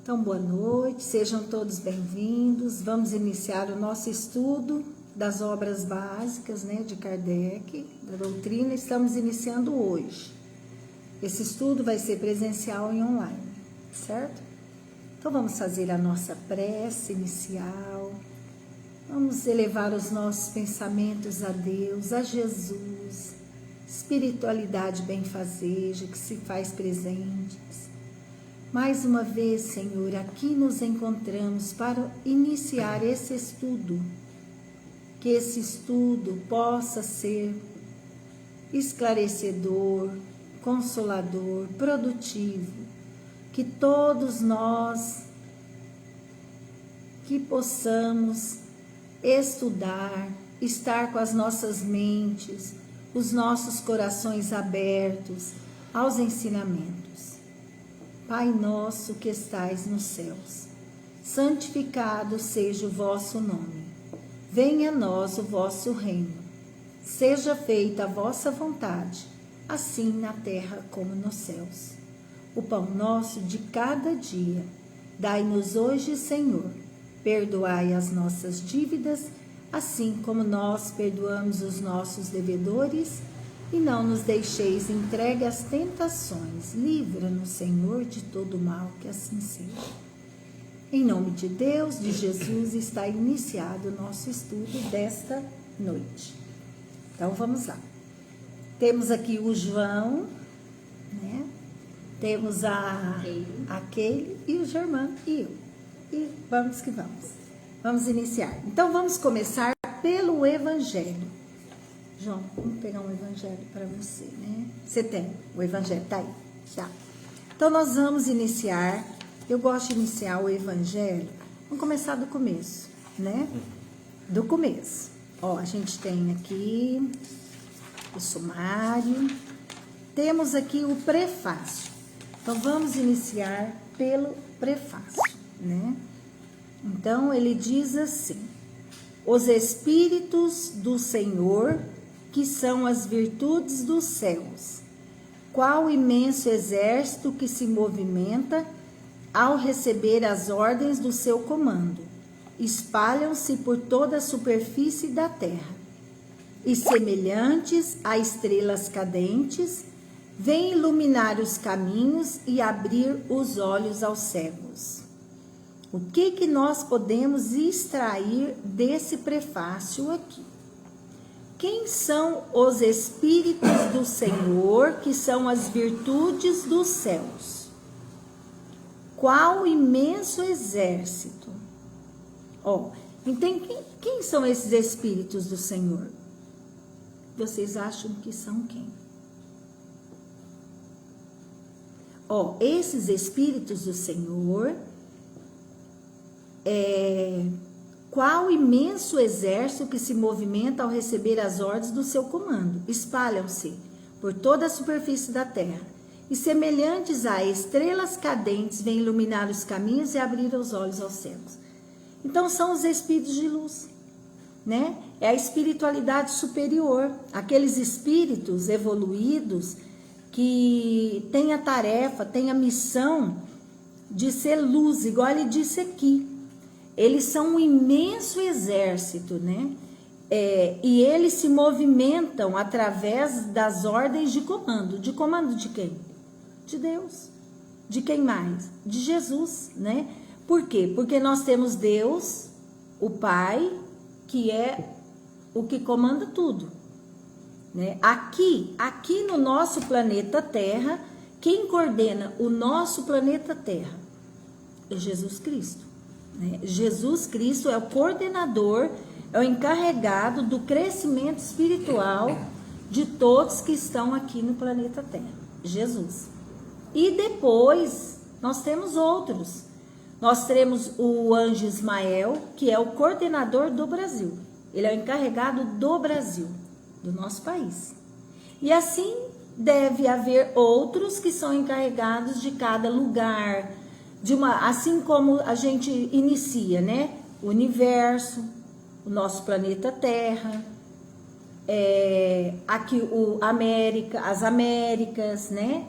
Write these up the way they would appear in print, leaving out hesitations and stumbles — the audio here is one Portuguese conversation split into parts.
Então, boa noite, sejam todos bem-vindos. Vamos iniciar o nosso estudo das obras básicas, de Kardec, da doutrina. Estamos iniciando hoje. Esse estudo vai ser presencial e online, certo? Então, vamos fazer a nossa prece inicial. Vamos elevar os nossos pensamentos a Deus, a Jesus, espiritualidade benfazeja que se faz presente. Mais uma vez, Senhor, aqui nos encontramos para iniciar esse estudo. Que esse estudo possa ser esclarecedor, consolador, produtivo. Que todos nós que possamos estudar, estar com as nossas mentes, os nossos corações abertos aos ensinamentos. Pai nosso que estais nos céus, santificado seja o vosso nome. Venha a nós o vosso reino. Seja feita a vossa vontade, assim na terra como nos céus. O pão nosso de cada dia, dai-nos hoje, Senhor. Perdoai as nossas dívidas, assim como nós perdoamos os nossos devedores. E não nos deixeis entregue às tentações. Livra-nos, Senhor, de todo mal, que assim seja. Em nome de Deus, de Jesus, está iniciado o nosso estudo desta noite. Então, vamos lá. Temos aqui o João, Temos a Keile e o Germano e eu. E vamos que vamos. Vamos iniciar. Então, vamos começar pelo Evangelho. João, vamos pegar um evangelho para você, Você tem o evangelho, tá aí, já. Então, nós vamos iniciar, eu gosto de iniciar o evangelho, vamos começar do começo, Do começo. Ó, a gente tem aqui o sumário, temos aqui o prefácio. Então, vamos iniciar pelo prefácio, Então, ele diz assim: os Espíritos do Senhor, que são as virtudes dos céus, qual imenso exército que se movimenta ao receber as ordens do seu comando, espalham-se por toda a superfície da terra, e semelhantes a estrelas cadentes, vêm iluminar os caminhos e abrir os olhos aos cegos. O que nós podemos extrair desse prefácio aqui? Quem são os Espíritos do Senhor, que são as virtudes dos céus? Qual imenso exército? Então, quem são esses Espíritos do Senhor? Vocês acham que são quem? Esses Espíritos do Senhor, qual imenso exército que se movimenta ao receber as ordens do seu comando, espalham-se por toda a superfície da terra, e semelhantes a estrelas cadentes, vêm iluminar os caminhos e abrir os olhos aos cegos. Então, são os espíritos de luz, É a espiritualidade superior, aqueles espíritos evoluídos que têm a tarefa, têm a missão de ser luz, igual ele disse aqui. Eles são um imenso exército, E eles se movimentam através das ordens de comando. De comando de quem? De Deus. De quem mais? De Jesus, Por quê? Porque nós temos Deus, o Pai, que é o que comanda tudo, Aqui no nosso planeta Terra, quem coordena o nosso planeta Terra é Jesus Cristo. Jesus Cristo é o coordenador, é o encarregado do crescimento espiritual de todos que estão aqui no planeta Terra, Jesus. E depois nós temos outros. Nós temos o anjo Ismael, que é o coordenador do Brasil. Ele é o encarregado do Brasil, do nosso país. E assim deve haver outros que são encarregados de cada lugar, assim como a gente inicia, O universo, o nosso planeta Terra, aqui as Américas, né?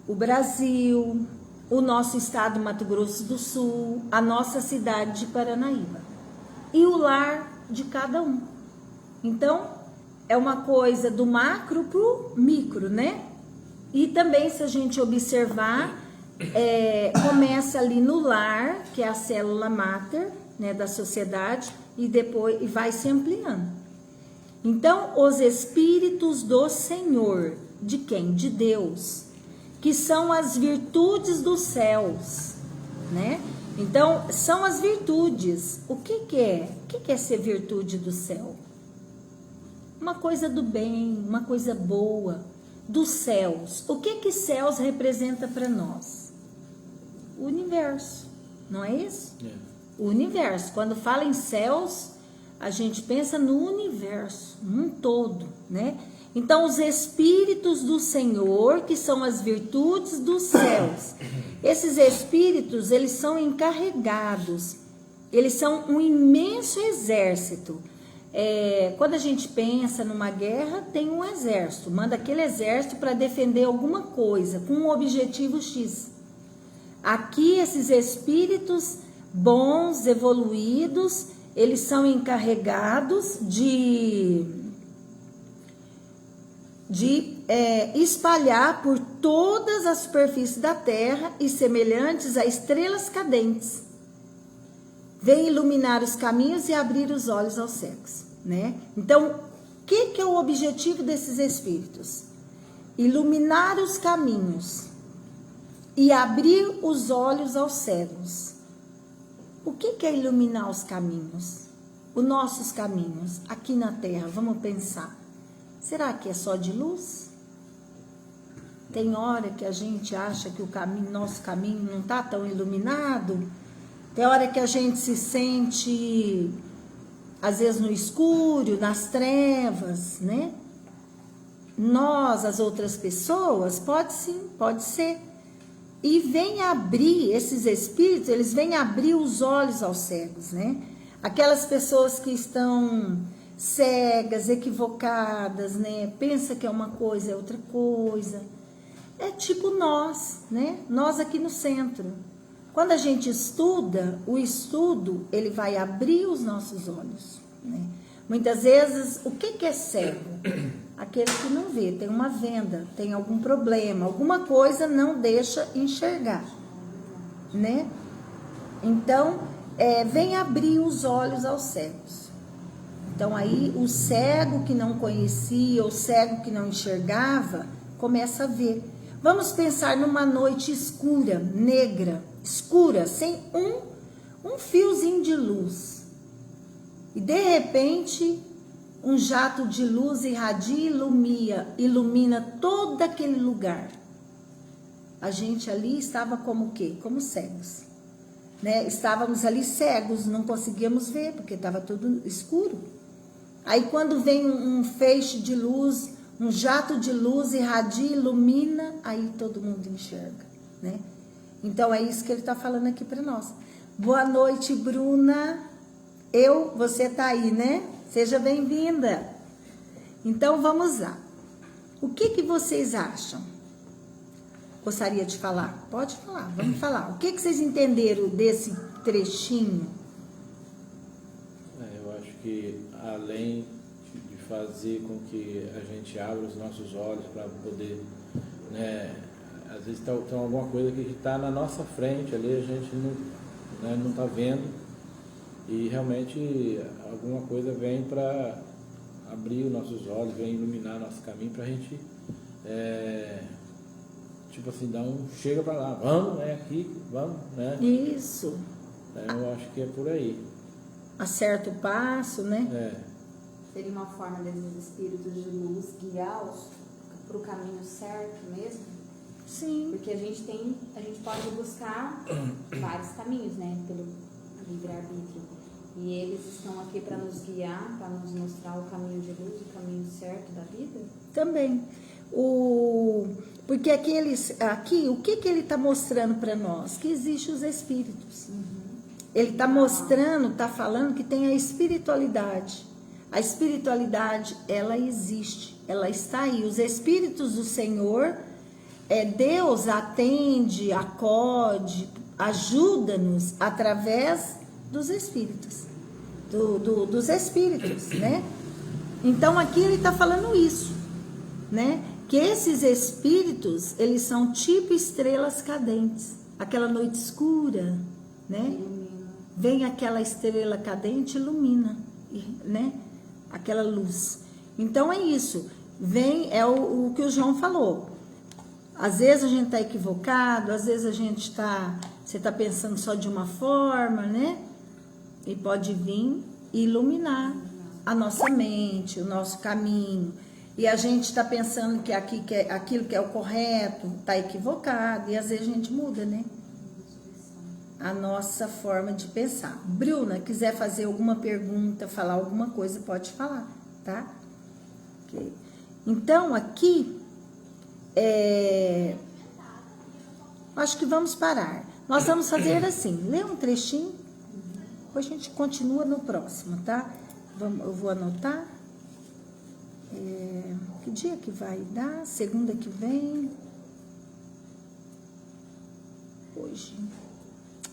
O Brasil, o nosso estado Mato Grosso do Sul, a nossa cidade de Paranaíba e o lar de cada um. Então, é uma coisa do macro pro micro, né? E também, se a gente observar, começa ali no lar, que é a célula máter, né, da sociedade, e depois vai se ampliando. Então, os espíritos do Senhor, de quem? De Deus, que são as virtudes dos céus, né? Então, são as virtudes. O que é? O que é ser virtude do céu? Uma coisa do bem, uma coisa boa, dos céus. O que céus representa para nós? O universo, não é isso? O universo. Quando fala em céus, a gente pensa no universo, num todo, né? Então, os espíritos do Senhor, que são as virtudes dos céus, esses espíritos, eles são encarregados, eles são um imenso exército. Quando a gente pensa numa guerra, tem um exército, manda aquele exército para defender alguma coisa, com um objetivo X. Aqui, esses espíritos bons, evoluídos, eles são encarregados de espalhar por todas as superfícies da terra e semelhantes a estrelas cadentes. Vem iluminar os caminhos e abrir os olhos aos cegos, né? Então, o que é o objetivo desses espíritos? Iluminar os caminhos e abrir os olhos aos cegos. O que é iluminar os caminhos? Os nossos caminhos aqui na terra, vamos pensar. Será que é só de luz? Tem hora que a gente acha que nosso caminho não está tão iluminado. Tem hora que a gente se sente, às vezes, no escuro, nas trevas, né? Nós, as outras pessoas, pode sim, pode ser. E vem abrir, esses espíritos, eles vêm abrir os olhos aos cegos, né? Aquelas pessoas que estão cegas, equivocadas, né? Pensa que é uma coisa, é outra coisa. É tipo nós, né? Nós aqui no centro. Quando a gente estuda, o estudo, ele vai abrir os nossos olhos, né? Muitas vezes, o que é cego? Aquele que não vê, tem uma venda, tem algum problema, alguma coisa não deixa enxergar, né? Então, vem abrir os olhos aos cegos. Então, aí, o cego que não conhecia, o cego que não enxergava, começa a ver. Vamos pensar numa noite escura, negra, escura, sem um fiozinho de luz. E, de repente, um jato de luz irradia e ilumina todo aquele lugar. A gente ali estava como o quê? Como cegos, né? Estávamos ali cegos, não conseguíamos ver, porque estava tudo escuro. Aí quando vem um feixe de luz, um jato de luz irradia, ilumina, aí todo mundo enxerga, né? Então é isso que ele está falando aqui para nós. Boa noite, Bruna. Você tá aí, né? Seja bem-vinda. Então vamos lá. O que vocês acham? Gostaria de falar? Pode falar, vamos falar. O que vocês entenderam desse trechinho? Eu acho que além de fazer com que a gente abra os nossos olhos para poder, né, às vezes tem alguma coisa que está na nossa frente ali, a gente não está vendo, e realmente alguma coisa vem para abrir os nossos olhos, vem iluminar nosso caminho para a gente, tipo assim, chega para lá, vamos, aqui, vamos, né? Isso. Eu acho que é por aí. Acerta o passo, né? Seria uma forma desses espíritos de luz guiá-los para o caminho certo mesmo? Sim. Porque a gente pode buscar vários caminhos, né? Pelo livre-arbítrio. E eles estão aqui para nos guiar, para nos mostrar o caminho de luz, o caminho certo da vida? Também. Porque aqui, o que ele está mostrando para nós? Que existem os espíritos. Ele está mostrando, está falando que tem a espiritualidade. A espiritualidade, ela existe, ela está aí. Os espíritos do Senhor, Deus atende, acode, ajuda-nos através dos espíritos, dos espíritos, né? Então aqui ele está falando isso, né? Que esses espíritos, eles são tipo estrelas cadentes, aquela noite escura, né? Vem aquela estrela cadente e ilumina, né? Aquela luz. Então é isso. Vem, é o que o João falou. Às vezes a gente está equivocado, às vezes você está pensando só de uma forma, né? E pode vir e iluminar a nossa mente, o nosso caminho. E a gente está pensando que aquilo que é o correto está equivocado. E às vezes a gente muda, né? A nossa forma de pensar. Bruna, quiser fazer alguma pergunta, falar alguma coisa, pode falar, tá? Okay. Então, aqui, acho que vamos parar. Nós vamos fazer assim, lê um trechinho, depois a gente continua no próximo, tá? Eu vou anotar. Que dia que vai dar? Segunda que vem? Hoje.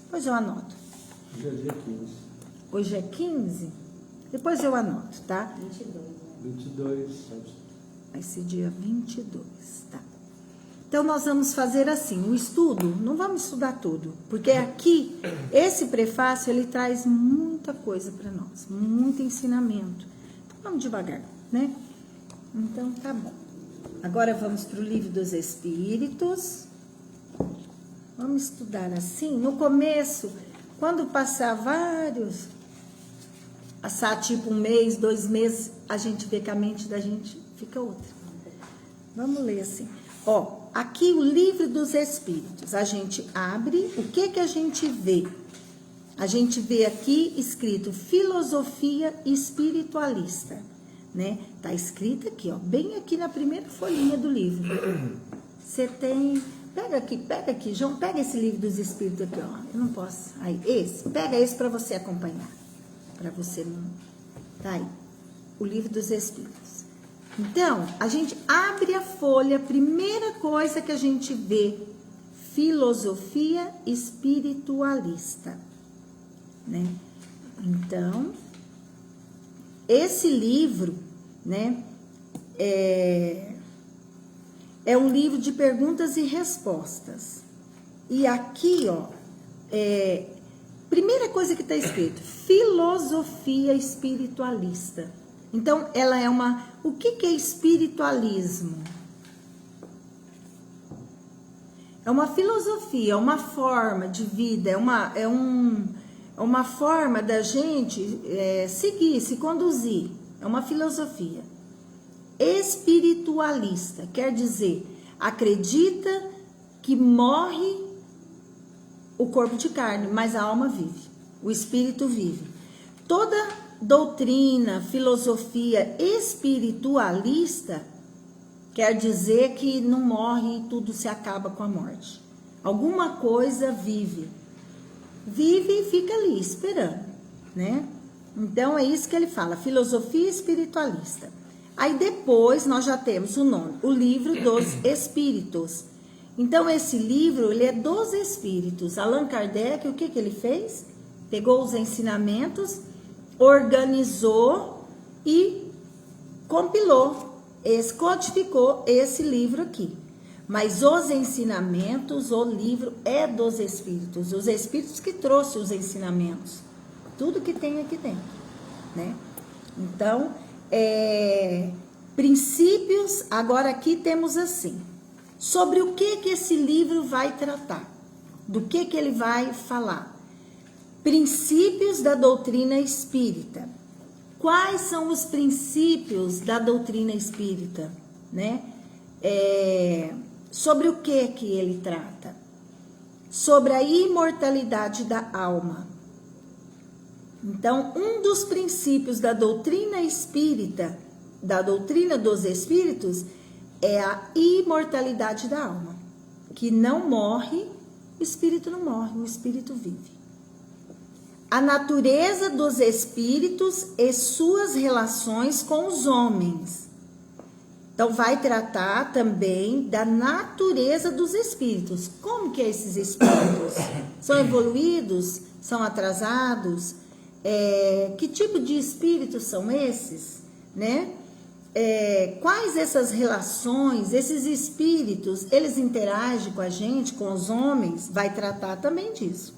Depois eu anoto. Hoje é dia 15. Hoje é 15? Depois eu anoto, tá? 22. Vai ser dia 22, tá? Então, nós vamos fazer assim, o estudo, não vamos estudar tudo, porque aqui, esse prefácio, ele traz muita coisa para nós, muito ensinamento. Então, vamos devagar, né? Então, tá bom. Agora, vamos para o Livro dos Espíritos. Vamos estudar assim. No começo, quando passar vários, passar tipo 1 mês, 2 meses, a gente vê que a mente da gente fica outra. Vamos ler assim. Ó, aqui o Livro dos Espíritos. A gente abre, o que a gente vê? A gente vê aqui escrito Filosofia Espiritualista, né? Tá escrito aqui, ó, bem aqui na primeira folhinha do livro. Você tem... Pega aqui, João, pega esse Livro dos Espíritos aqui, ó. Eu não posso. Aí, pega esse para você acompanhar. Para você não... Tá aí. O Livro dos Espíritos. Então, a gente abre a folha, primeira coisa que a gente vê, Filosofia Espiritualista, né? Então, esse livro, né, é um livro de perguntas e respostas. E aqui, ó, primeira coisa que está escrito, Filosofia Espiritualista. Então, ela é o que é espiritualismo? É uma filosofia, é uma forma de vida, é uma forma da gente seguir, se conduzir. É uma filosofia. Espiritualista, quer dizer, acredita que morre o corpo de carne, mas a alma vive, o espírito vive. Toda doutrina, filosofia espiritualista quer dizer que não morre e tudo se acaba com a morte. Alguma coisa vive e fica ali esperando, né? Então é isso que ele fala, filosofia espiritualista. Aí depois nós já temos o nome, o Livro dos Espíritos. Então esse livro, ele é dos Espíritos. Allan Kardec, o que ele fez? Pegou os ensinamentos, organizou e compilou, codificou esse livro aqui. Mas os ensinamentos, o livro é dos Espíritos. Os Espíritos que trouxeram os ensinamentos. Tudo que tem aqui dentro, né? Então, princípios, agora aqui temos assim, sobre o que esse livro vai tratar, do que ele vai falar. Princípios da doutrina espírita. Quais são os princípios da doutrina espírita, né? Sobre o que ele trata? Sobre a imortalidade da alma. Então, um dos princípios da doutrina espírita, da doutrina dos espíritos, é a imortalidade da alma. Que não morre, o espírito não morre, o espírito vive. a natureza dos espíritos e suas relações com os homens. Então, vai tratar também da natureza dos espíritos. Como que esses espíritos? São evoluídos? São atrasados? Que tipo de espíritos são esses? Né? Quais essas relações, esses espíritos, eles interagem com a gente, com os homens? Vai tratar também disso.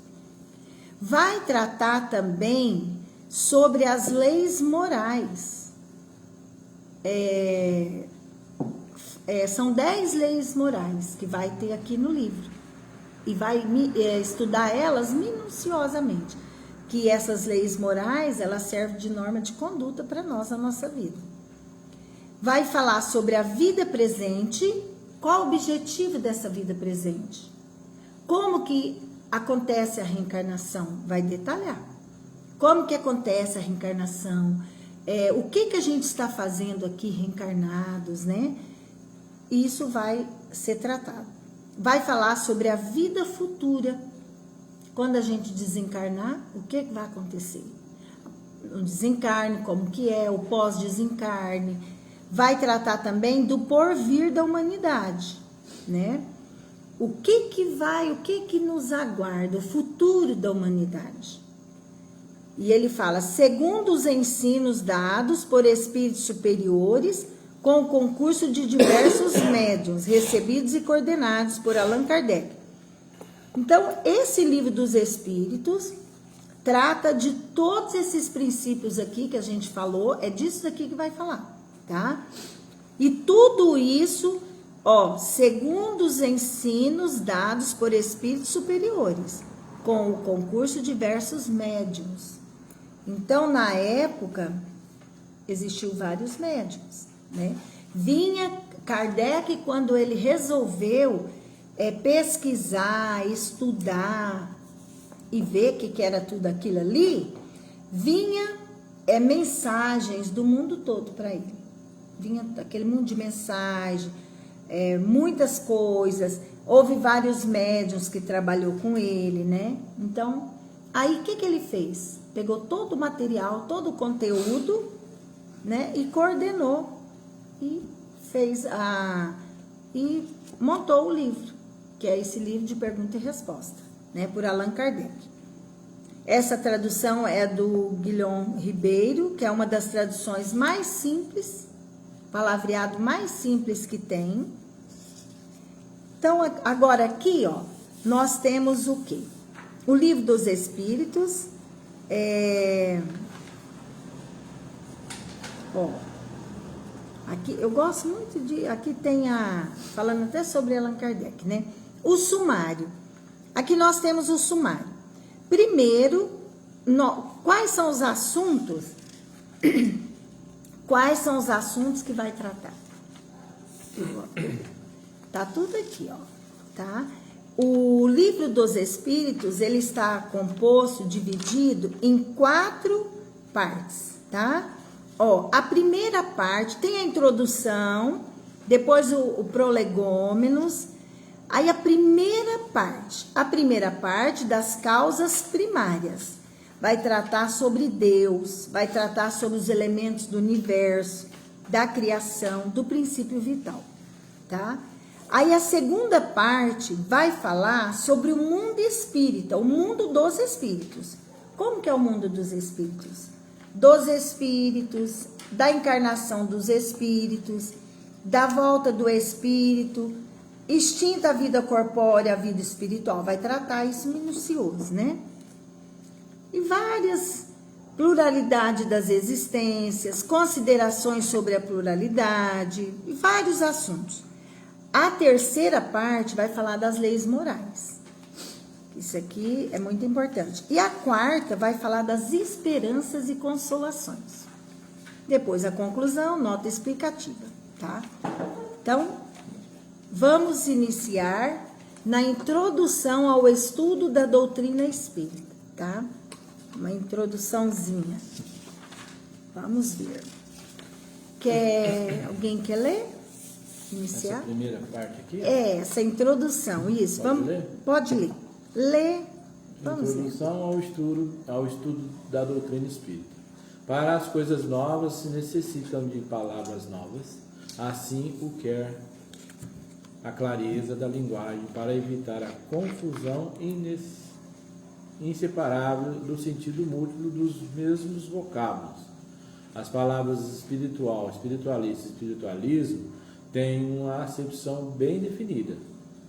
Vai tratar também sobre as leis morais. São 10 leis morais que vai ter aqui no livro. E vai estudar elas minuciosamente. Que essas leis morais, elas servem de norma de conduta para nós, na nossa vida. Vai falar sobre a vida presente. Qual o objetivo dessa vida presente? Como que acontece a reencarnação? Vai detalhar. Como que acontece a reencarnação? O que a gente está fazendo aqui reencarnados, né? Isso vai ser tratado. Vai falar sobre a vida futura. Quando a gente desencarnar, o que vai acontecer? O desencarne, como que é, o pós-desencarne. Vai tratar também do porvir da humanidade, né? O que nos aguarda, o futuro da humanidade. E ele fala, segundo os ensinos dados por espíritos superiores, com o concurso de diversos médiuns, recebidos e coordenados por Allan Kardec. Então, esse livro dos espíritos trata de todos esses princípios aqui que a gente falou, é disso daqui que vai falar, tá? E tudo isso... segundo os ensinos dados por espíritos superiores, com o concurso de diversos médiuns. Então, na época, existiu vários médiuns, né? Vinha Kardec, quando ele resolveu pesquisar, estudar e ver o que era tudo aquilo ali, vinha mensagens do mundo todo para ele. Vinha aquele mundo de mensagem, muitas coisas, houve vários médiuns que trabalhou com ele, né? Então, aí o que ele fez? Pegou todo o material, todo o conteúdo, né? E coordenou e fez e montou o livro, que é esse livro de pergunta e resposta, né? Por Allan Kardec. Essa tradução é do Guilherme Ribeiro, que é uma das traduções mais simples, palavreado mais simples que tem. Então, agora aqui, nós temos o quê? O Livro dos Espíritos, aqui, eu gosto muito aqui tem falando até sobre Allan Kardec, né? O sumário. Aqui nós temos o sumário. Primeiro, quais são os assuntos? Quais são os assuntos que vai tratar? Tá tudo aqui, tá? O Livro dos Espíritos, ele está composto, dividido em 4 partes, tá? A primeira parte tem a introdução, depois o prolegômenos, aí a primeira parte das causas primárias. Vai tratar sobre Deus, vai tratar sobre os elementos do universo, da criação, do princípio vital, tá? Aí a segunda parte vai falar sobre o mundo espírita, o mundo dos espíritos. Como que é o mundo dos espíritos? Dos espíritos, da encarnação dos espíritos, da volta do espírito, extinta a vida corpórea, a vida espiritual. Vai tratar isso minucioso, né? E várias pluralidade das existências, considerações sobre a pluralidade e vários assuntos. A terceira parte vai falar das leis morais. Isso aqui é muito importante. E a quarta vai falar das esperanças e consolações. Depois a conclusão, nota explicativa, tá? Então, vamos iniciar na introdução ao estudo da doutrina espírita, tá? Uma introduçãozinha. Vamos ver. Alguém quer ler? Iniciar? Essa primeira parte aqui? Essa introdução, isso. Pode ler? Pode ler. Lê Vamos ver. Introdução ao estudo da doutrina espírita. Para as coisas novas se necessitam de palavras novas, assim o quer a clareza da linguagem para evitar a confusão inseparável do sentido múltiplo dos mesmos vocábulos. As palavras espiritual, espiritualista e espiritualismo têm uma acepção bem definida.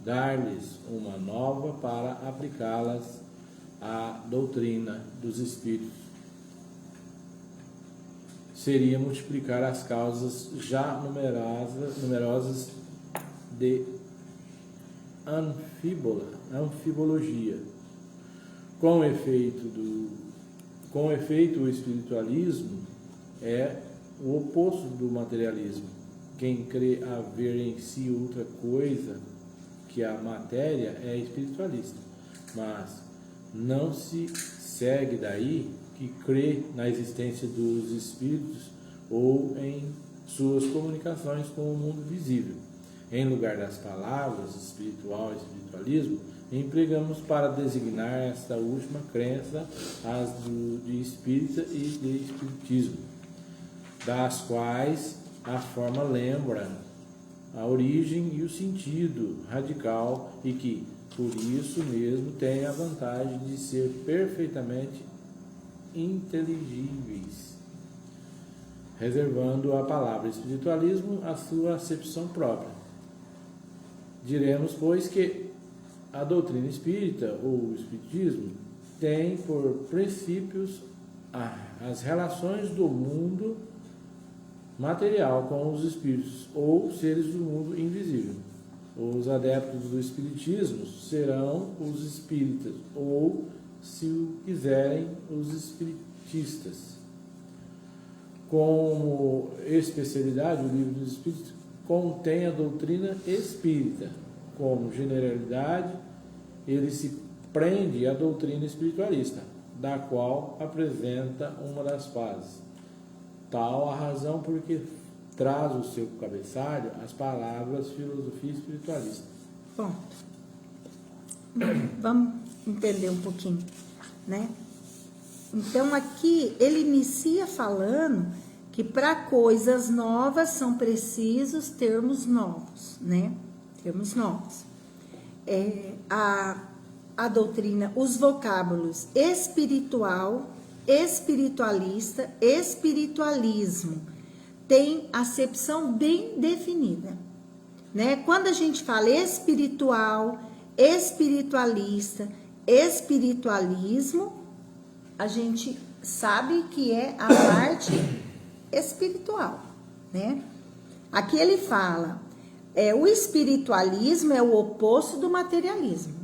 Dar-lhes uma nova para aplicá-las à doutrina dos espíritos seria multiplicar as causas já numerosas de anfibologia. Com efeito, o espiritualismo é o oposto do materialismo. Quem crê haver em si outra coisa que a matéria é espiritualista, mas não se segue daí que crê na existência dos espíritos ou em suas comunicações com o mundo visível. Em lugar das palavras espiritual e espiritualismo, empregamos para designar esta última crença as de espírita e de espiritismo, das quais a forma lembra a origem e o sentido radical e que, por isso mesmo, tem a vantagem de ser perfeitamente inteligíveis, reservando a palavra espiritualismo a sua acepção própria. Diremos, pois, que a doutrina espírita ou o espiritismo tem por princípios as relações do mundo material com os espíritos ou seres do mundo invisível. Os adeptos do espiritismo serão os espíritas ou, se o quiserem, os espiritistas. Como especialidade, o livro dos espíritos contém a doutrina espírita. Como generalidade, ele se prende à doutrina espiritualista, da qual apresenta uma das fases. Tal a razão porque traz o seu cabeçalho as palavras filosofia espiritualista. Bom, vamos entender um pouquinho, né? Então aqui ele inicia falando que para coisas novas são precisos termos novos, né? Termos novos. A doutrina, os vocábulos espiritual, espiritualista, espiritualismo tem acepção bem definida, né? Quando a gente fala espiritual, espiritualista, espiritualismo, a gente sabe que é a parte espiritual, né? Aqui ele fala, o espiritualismo é o oposto do materialismo.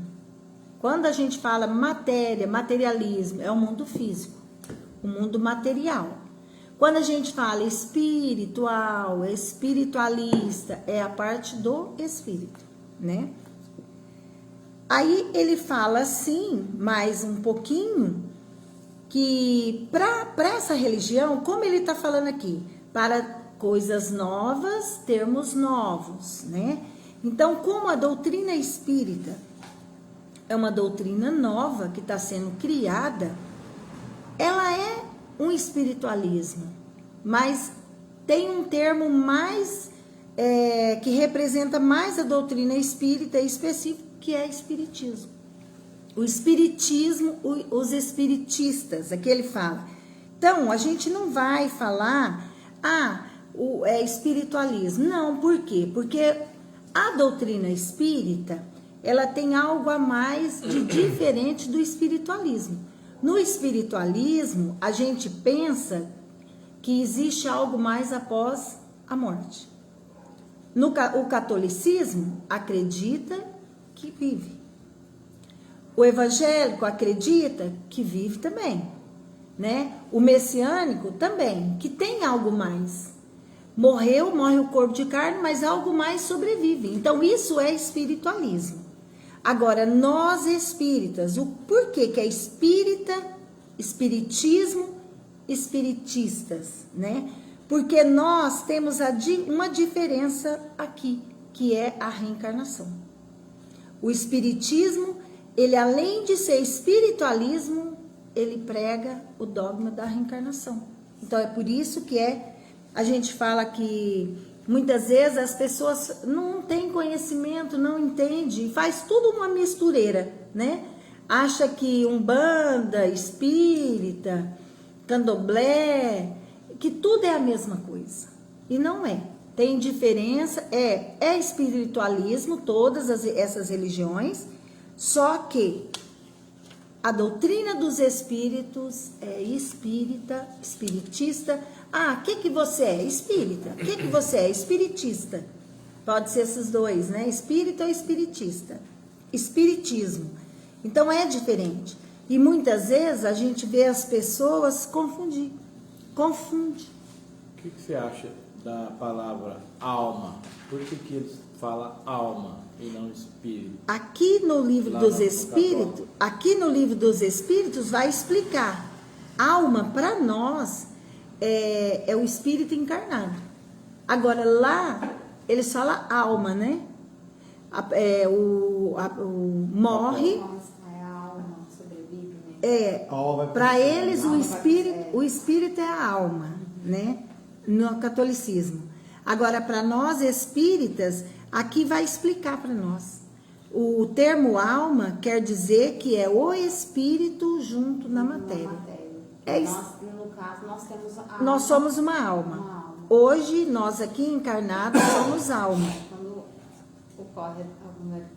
Quando a gente fala matéria, materialismo, é o mundo físico, o mundo material. Quando a gente fala espiritual, espiritualista, é a parte do espírito, né? Aí ele fala assim, mais um pouquinho, que para essa religião, como ele está falando aqui, para coisas novas, termos novos, né? Então, como a doutrina espírita é uma doutrina nova que está sendo criada, ela é um espiritualismo, mas tem um termo mais, que representa mais a doutrina espírita específica, que é espiritismo. O espiritismo, os espiritistas, aqui ele fala. Então, a gente não vai falar, espiritualismo. Não, por quê? Porque a doutrina espírita, ela tem algo a mais de diferente do espiritualismo. No espiritualismo, a gente pensa que existe algo mais após a morte. O catolicismo acredita que vive. O evangélico acredita que vive também, né? O messiânico também, que tem algo mais. Morre o corpo de carne, mas algo mais sobrevive. Então, isso é espiritualismo. Agora, nós espíritas, o porquê que é espírita, espiritismo, espiritistas, né? Porque nós temos uma diferença aqui, que é a reencarnação. O espiritismo ele além de ser espiritualismo, ele prega o dogma da reencarnação. Então é por isso que a gente fala que muitas vezes as pessoas não têm conhecimento, não entendem, faz tudo uma mistureira, né? Acha que umbanda, espírita, candomblé, que tudo é a mesma coisa. E não é. Tem diferença, é espiritualismo, todas essas religiões, só que a doutrina dos espíritos é espírita, espiritista. Ah, o que você é? Espírita. O que você é? Espiritista. Pode ser esses dois, né? Espírita ou espiritista. Espiritismo. Então é diferente. E muitas vezes a gente vê as pessoas confundir. Confunde. O que você acha da palavra alma? Por que eles falam alma e não espírito? Aqui no livro dos Espíritos, vai explicar. Alma, para nós, é o espírito encarnado. Agora, lá, eles falam alma, né? Morre. A alma sobrevive, né? Para eles, o espírito é a alma, né? No catolicismo. Agora, para nós espíritas, aqui vai explicar para nós. O termo alma quer dizer que é o espírito junto na matéria. É isso. No caso, nós temos a alma. Nós somos uma alma. Hoje, nós aqui encarnados somos alma. Quando ocorre,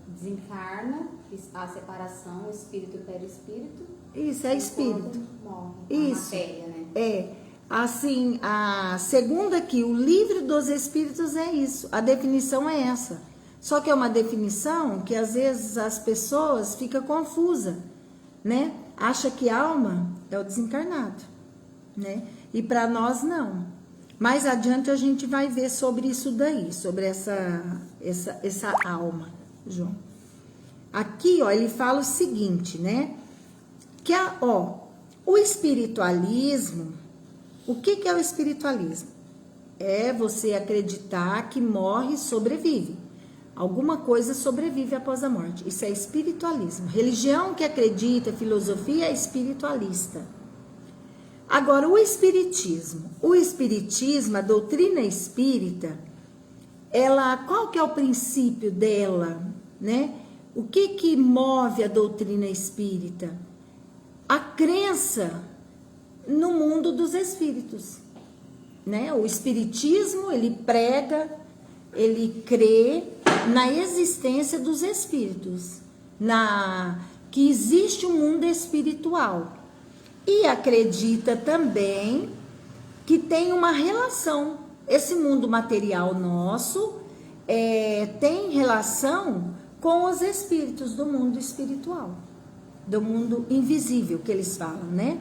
desencarna, a separação, espírito e perispírito. Isso, é espírito. Morre. Isso. A matéria, né? Assim, segundo aqui, o livro dos Espíritos é isso. A definição é essa. Só que é uma definição que às vezes as pessoas ficam confusas, né? Acha que alma é o desencarnado, né? E para nós não. Mais adiante a gente vai ver sobre isso daí, sobre essa alma, João. Aqui, ó, ele fala o seguinte, né? Que o espiritualismo, o que é o espiritualismo? É você acreditar que morre e sobrevive. Alguma coisa sobrevive após a morte. Isso é espiritualismo. Religião que acredita, filosofia é espiritualista. Agora, o espiritismo, a doutrina espírita, qual que é o princípio dela, né? O que move a doutrina espírita? A crença no mundo dos espíritos, né? O espiritismo, ele prega, ele crê na existência dos espíritos, que existe um mundo espiritual. E acredita também que tem uma relação. Esse mundo material nosso tem relação com os espíritos do mundo espiritual, do mundo invisível que eles falam, né?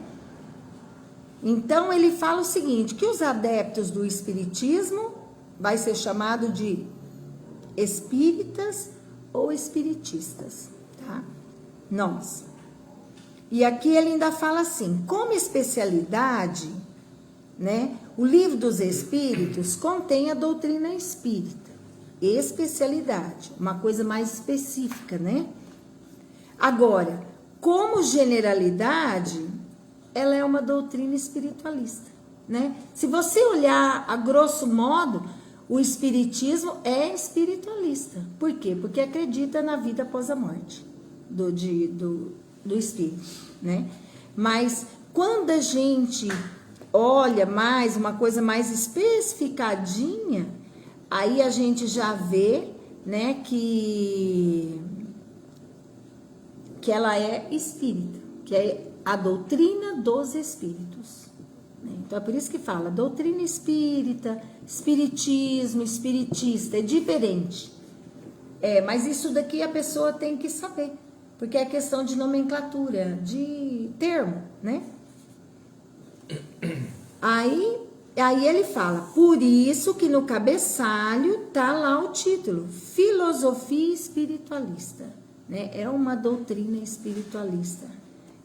Então ele fala o seguinte, que os adeptos do espiritismo vai ser chamado de espíritas ou espiritistas, tá? Nós. E aqui ele ainda fala assim, como especialidade, né? O livro dos Espíritos contém a doutrina espírita, especialidade, uma coisa mais específica, né? Agora, como generalidade, ela é uma doutrina espiritualista, né? Se você olhar a grosso modo, o espiritismo é espiritualista. Por quê? Porque acredita na vida após a morte do espírito, né? Mas quando a gente olha mais, uma coisa mais especificadinha, aí a gente já vê, né, que ela é espírita, que é a doutrina dos espíritos, né? Então é por isso que fala doutrina espírita, espiritismo, espiritista, é diferente. Mas isso daqui a pessoa tem que saber, porque é questão de nomenclatura, de termo, né? Aí ele fala, por isso que no cabeçalho tá lá o título, filosofia espiritualista, né? É uma doutrina espiritualista,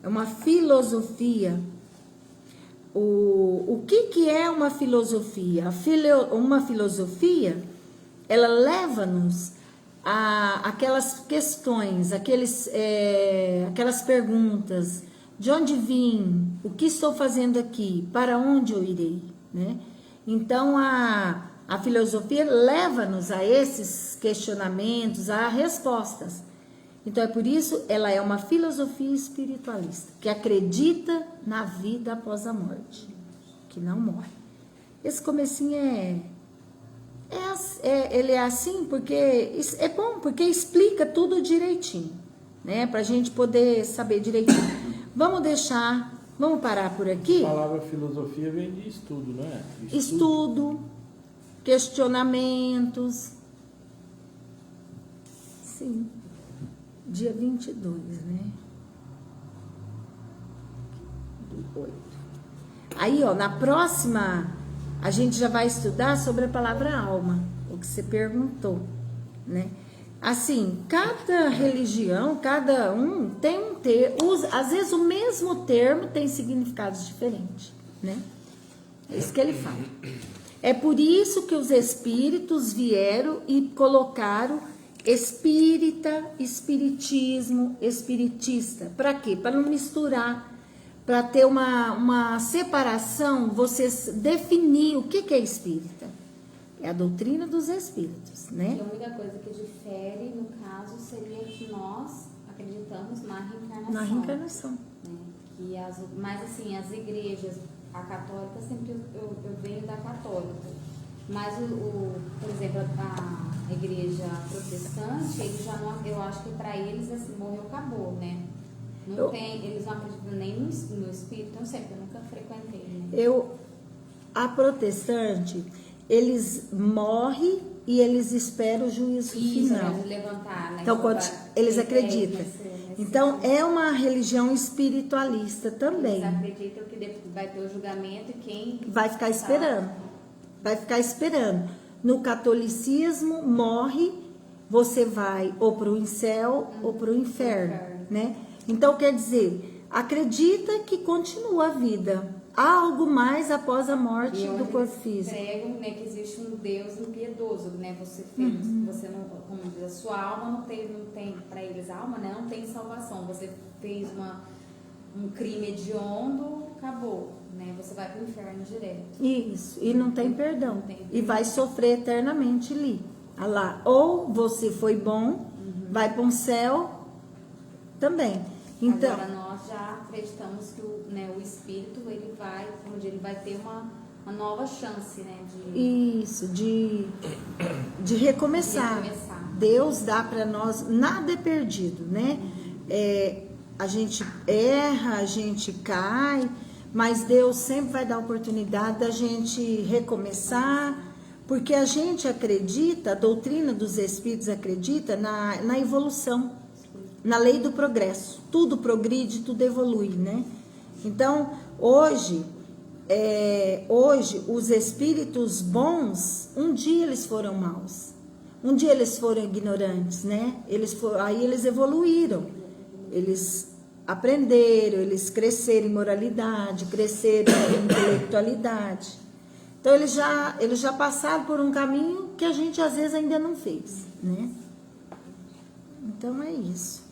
é uma filosofia. O que é uma filosofia? Uma filosofia, ela leva-nos aquelas questões, aquelas perguntas: de onde vim? O que estou fazendo aqui? Para onde eu irei? Né? Então, a filosofia leva-nos a esses questionamentos, a respostas. Então, é por isso ela é uma filosofia espiritualista, que acredita na vida após a morte, que não morre. Esse comecinho ele é assim porque é bom, porque explica tudo direitinho, né? Pra gente poder saber direitinho. Vamos parar por aqui? A palavra filosofia vem de estudo, não é? Estudo, questionamentos. Sim. Dia 22, né? Do 8. Aí, ó, na próxima, a gente já vai estudar sobre a palavra alma, o que você perguntou, né? Assim, cada religião, cada um tem um termo, às vezes o mesmo termo tem significados diferentes, né? É isso que ele fala. É por isso que os espíritos vieram e colocaram espírita, espiritismo, espiritista. Para quê? Para não misturar, para ter uma separação, você definir o que é espírita. É a doutrina dos espíritos, né? E a única coisa que difere, no caso, seria que nós acreditamos na reencarnação. Na reencarnação. Né? Mas assim, as igrejas, a católica, sempre eu venho da católica. Mas, por exemplo, a igreja protestante, eles já não, eu acho que para eles assim, morreu, acabou, né? Eles não acreditam nem no espírito, não sei, porque eu nunca frequentei. Né? A protestante, eles morrem e eles esperam o juízo final. Eles levantar, né? Então, eles acreditam. Então, é uma religião espiritualista também. Eles acreditam que vai ter o julgamento e quem vai ficar esperando. Vai ficar esperando. No catolicismo, morre, você vai ou para o céu ou para o inferno, né? Então, quer dizer, acredita que continua a vida. Há algo mais após a morte do corpo físico. Pregam, né, que existe um Deus impiedoso, né? Você não, como diz, a sua alma não tem para eles, a alma, né, não tem salvação. Você fez um crime hediondo, acabou, né? Você vai para o inferno direto. Isso, e não tem perdão. E vai sofrer eternamente ali. Lá. Ou você foi bom, vai para um céu também. Então, agora nós já acreditamos que o espírito ele vai ter uma nova chance, né? De recomeçar. Deus dá para nós, nada é perdido, né? A gente erra, a gente cai, mas Deus sempre vai dar a oportunidade da gente recomeçar, porque a gente acredita, a doutrina dos espíritos acredita na evolução, na lei do progresso. Tudo progride, tudo evolui, né? Então, hoje os espíritos bons, um dia eles foram maus, um dia eles foram ignorantes, né? Aí eles evoluíram, eles aprenderam, eles cresceram em moralidade, cresceram em intelectualidade. Então, eles já passaram por um caminho que a gente às vezes ainda não fez, né? Então, é isso.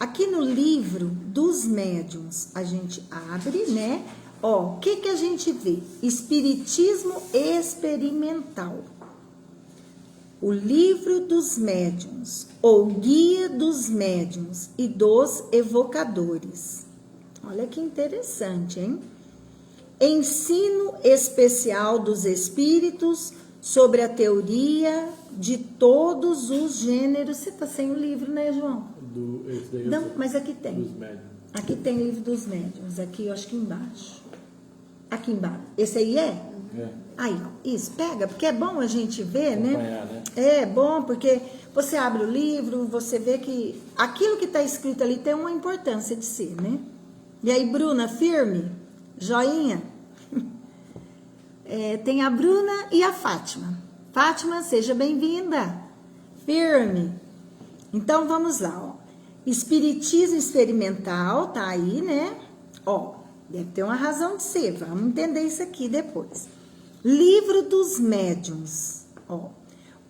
Aqui no livro dos médiuns, a gente abre, né? Ó, o que a gente vê? Espiritismo experimental. O livro dos médiuns, ou guia dos médiuns e dos evocadores. Olha que interessante, hein? Ensino especial dos espíritos sobre a teoria de todos os gêneros. Você tá sem o livro, né, João? Não, mas aqui tem. Aqui tem livro dos médiuns. Aqui, eu acho que embaixo. Aqui embaixo. Esse aí é? Aí, ó. Isso, pega, porque é bom a gente ver, né? É bom, porque você abre o livro, você vê que aquilo que está escrito ali tem uma importância de ser, né? E aí, Bruna, firme? Joinha? Tem a Bruna e a Fátima. Fátima, seja bem-vinda. Firme. Então, vamos lá, ó. Espiritismo experimental, tá aí, né? Ó, deve ter uma razão de ser, vamos entender isso aqui depois. Livro dos médiuns, ó.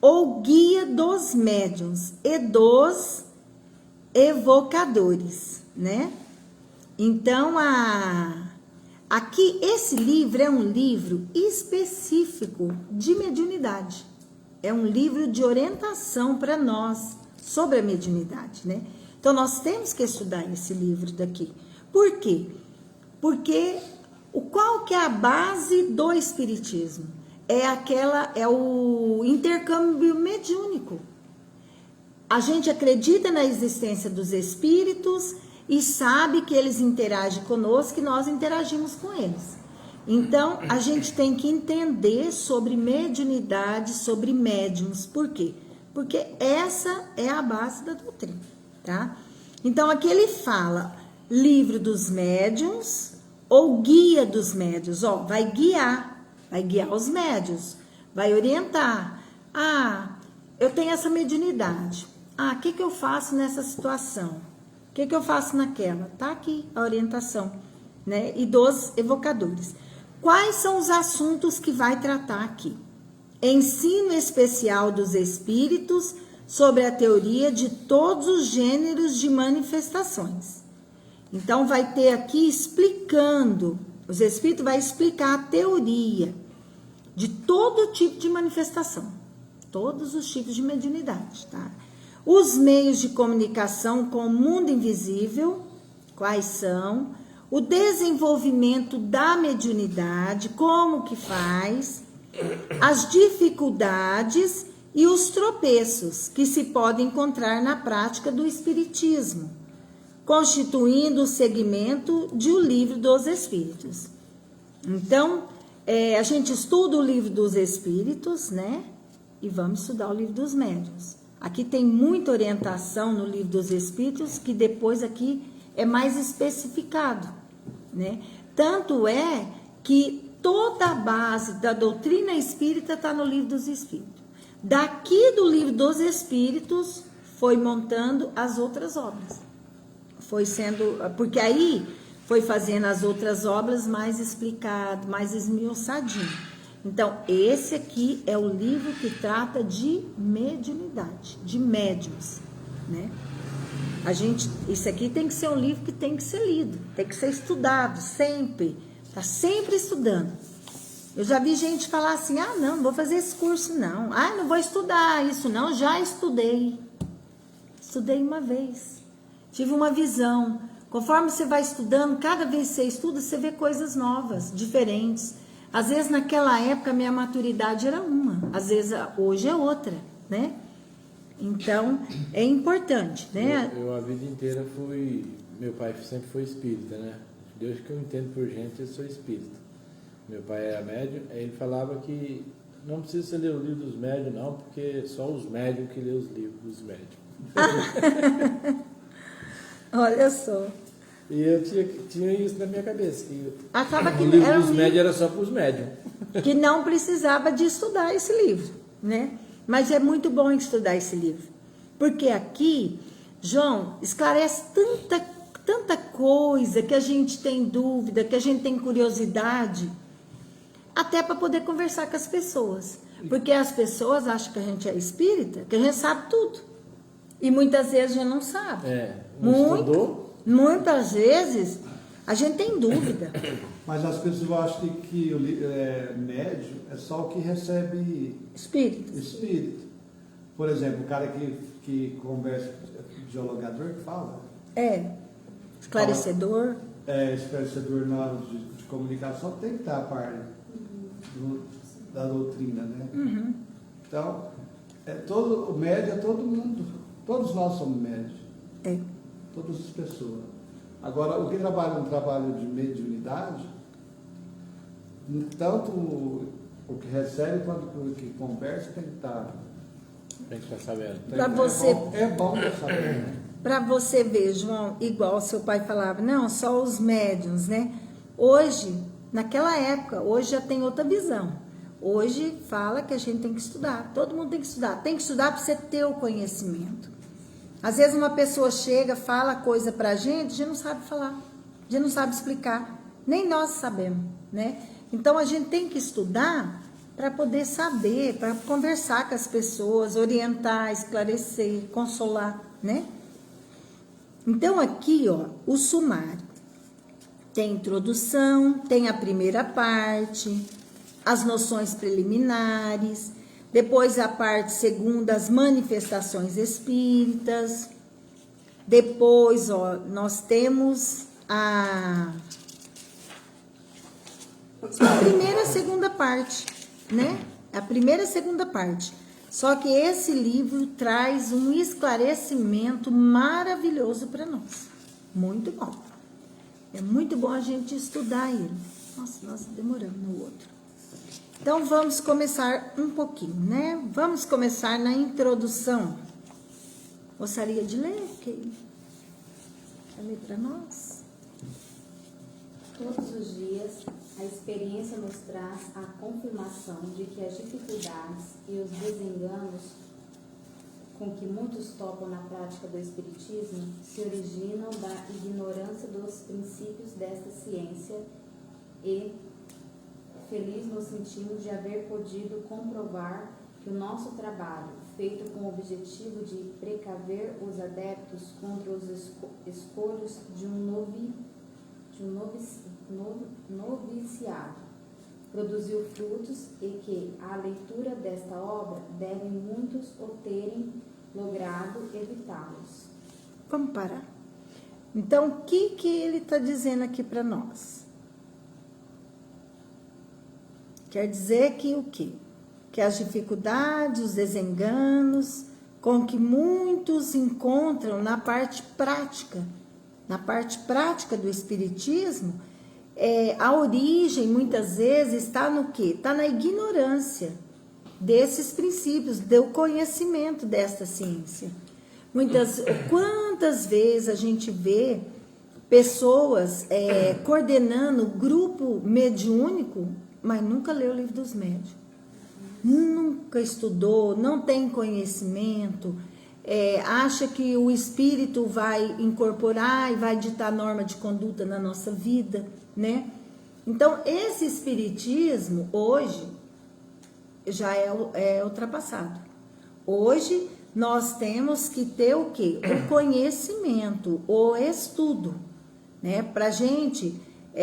ou guia dos médiuns e dos evocadores, né? Então, aqui, esse livro é um livro específico de mediunidade. É um livro de orientação para nós sobre a mediunidade, né? Então, nós temos que estudar esse livro daqui. Por quê? Porque qual que é a base do espiritismo? É o intercâmbio mediúnico. A gente acredita na existência dos espíritos e sabe que eles interagem conosco e nós interagimos com eles. Então, a gente tem que entender sobre mediunidade, sobre médiums. Por quê? Porque essa é a base da doutrina, tá? Então, aqui ele fala livro dos médiuns ou guia dos médiuns. Ó, vai guiar os médiuns, vai orientar. Ah, eu tenho essa mediunidade. Ah, o que eu faço nessa situação? O que eu faço naquela? Tá aqui a orientação, né? E dos evocadores. Quais são os assuntos que vai tratar aqui? Ensino especial dos espíritos sobre a teoria de todos os gêneros de manifestações. Então, vai ter aqui explicando, os espíritos vai explicar a teoria de todo tipo de manifestação, todos os tipos de mediunidade, tá? Os meios de comunicação com o mundo invisível, quais são? O desenvolvimento da mediunidade, como que faz? As dificuldades e os tropeços que se podem encontrar na prática do espiritismo, constituindo o segmento de O Livro dos Espíritos. Então, a gente estuda o Livro dos Espíritos, né? E vamos estudar o Livro dos Médiuns. Aqui tem muita orientação no Livro dos Espíritos, que depois aqui é mais especificado, né? Tanto é que toda a base da doutrina espírita está no Livro dos Espíritos. Daqui do Livro dos Espíritos foi montando as outras obras. Foi sendo, porque aí foi fazendo as outras obras mais explicado, mais esmiuçadinho. Então, esse aqui é o livro que trata de mediunidade, de médiuns, né? Isso aqui tem que ser um livro que tem que ser lido, tem que ser estudado sempre, tá sempre estudando. Eu já vi gente falar assim, ah, não vou fazer esse curso não, ah, não vou estudar isso não, já estudei uma vez, tive uma visão. Conforme você vai estudando, cada vez que você estuda, você vê coisas novas, diferentes. Às vezes, naquela época, a minha maturidade era uma. Às vezes, hoje é outra, né? Então, é importante, né? Eu a vida inteira fui... Meu pai sempre foi espírita, né? Deus que eu entendo por gente, eu sou espírita. Meu pai era médium, aí ele falava que não precisa você ler o livro dos médiuns, não, porque só os médiuns que lê os livros dos médiuns. Olha só. E eu tinha isso na minha cabeça. Que achava que o livro era dos médiuns era só para os médiuns. Que não precisava de estudar esse livro, né? Mas é muito bom estudar esse livro. Porque aqui, João, esclarece tanta coisa que a gente tem dúvida, que a gente tem curiosidade, até para poder conversar com as pessoas. Porque as pessoas acham que a gente é espírita, que a gente sabe tudo. E muitas vezes a gente não sabe. Estudou? Muitas vezes a gente tem dúvida. Mas as pessoas acham que o médium é só o que recebe espírito. Por exemplo, o cara que conversa, dialogador que fala. Esclarecedor. Esclarecedor na hora de comunicação tem que estar a par da doutrina, né? Uhum. Então, o médium é todo mundo. Todos nós somos médios. Todas as pessoas. Agora, o que trabalha um trabalho de mediunidade, tanto o que recebe quanto o que conversa tem que estar. Tem que estar sabendo. É bom saber, né? Para você ver, João, igual seu pai falava, não, só os médiuns, né? Hoje, naquela época, hoje já tem outra visão. Hoje fala que a gente tem que estudar, todo mundo tem que estudar para você ter o conhecimento. Às vezes uma pessoa chega, fala coisa pra gente não sabe falar, a gente não sabe explicar, nem nós sabemos, né? Então a gente tem que estudar para poder saber, para conversar com as pessoas, orientar, esclarecer, consolar, né? Então aqui, ó, o sumário tem introdução, tem a primeira parte, as noções preliminares, depois a parte segunda, as manifestações espíritas. Depois, ó, nós temos a primeira e segunda parte, né? A primeira e segunda parte. Só que esse livro traz um esclarecimento maravilhoso para nós. Muito bom. É muito bom a gente estudar ele. Nossa, nós demoramos no outro. Então, vamos começar um pouquinho, né? Vamos começar na introdução. Gostaria de ler? Quer ler para nós? Todos os dias, a experiência nos traz a confirmação de que as dificuldades e os desenganos com que muitos topam na prática do Espiritismo se originam da ignorância dos princípios desta ciência e feliz nos sentimos de haver podido comprovar que o nosso trabalho, feito com o objetivo de precaver os adeptos contra os escolhos de um noviciado, produziu frutos e que, à leitura desta obra, devem muitos o terem logrado evitá-los. Vamos parar. Então, o que ele está dizendo aqui para nós? Quer dizer que o quê? Que as dificuldades, os desenganos, com que muitos encontram na parte prática do Espiritismo, a origem, muitas vezes, está no quê? Está na ignorância desses princípios, do conhecimento desta ciência. Quantas vezes a gente vê pessoas coordenando grupo mediúnico, mas nunca leu o Livro dos Médiuns. Nunca estudou, não tem conhecimento, acha que o espírito vai incorporar e vai ditar norma de conduta na nossa vida, né? Então, esse espiritismo, hoje, já é ultrapassado. Hoje, nós temos que ter o quê? O conhecimento, o estudo, né? Pra gente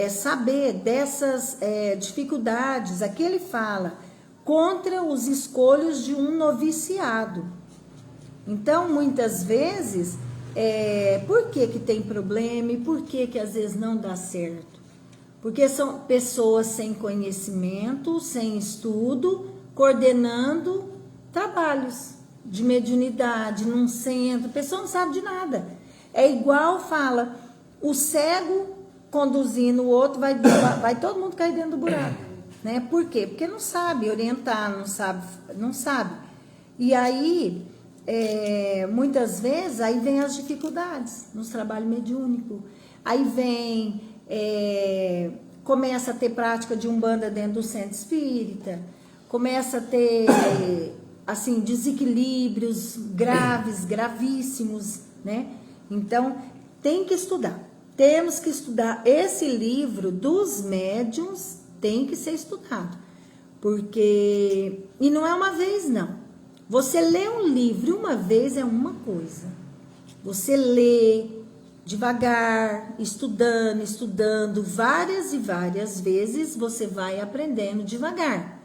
saber dessas dificuldades. Aqui ele fala contra os escolhos de um noviciado. Então, muitas vezes, por que tem problema e por que às vezes não dá certo? Porque são pessoas sem conhecimento, sem estudo, coordenando trabalhos de mediunidade num centro. A pessoa não sabe de nada. É igual, fala, o cego conduzindo o outro, vai todo mundo cair dentro do buraco. Né? Por quê? Porque não sabe orientar, não sabe. E aí, muitas vezes, aí vem as dificuldades nos trabalhos mediúnicos. Aí vem, começa a ter prática de umbanda dentro do centro espírita, começa a ter, assim, desequilíbrios graves, gravíssimos, né? Então, tem que estudar. Temos que estudar esse livro dos médiuns, tem que ser estudado, porque, e não é uma vez não, você lê um livro uma vez é uma coisa, você lê devagar, estudando várias e várias vezes, você vai aprendendo devagar.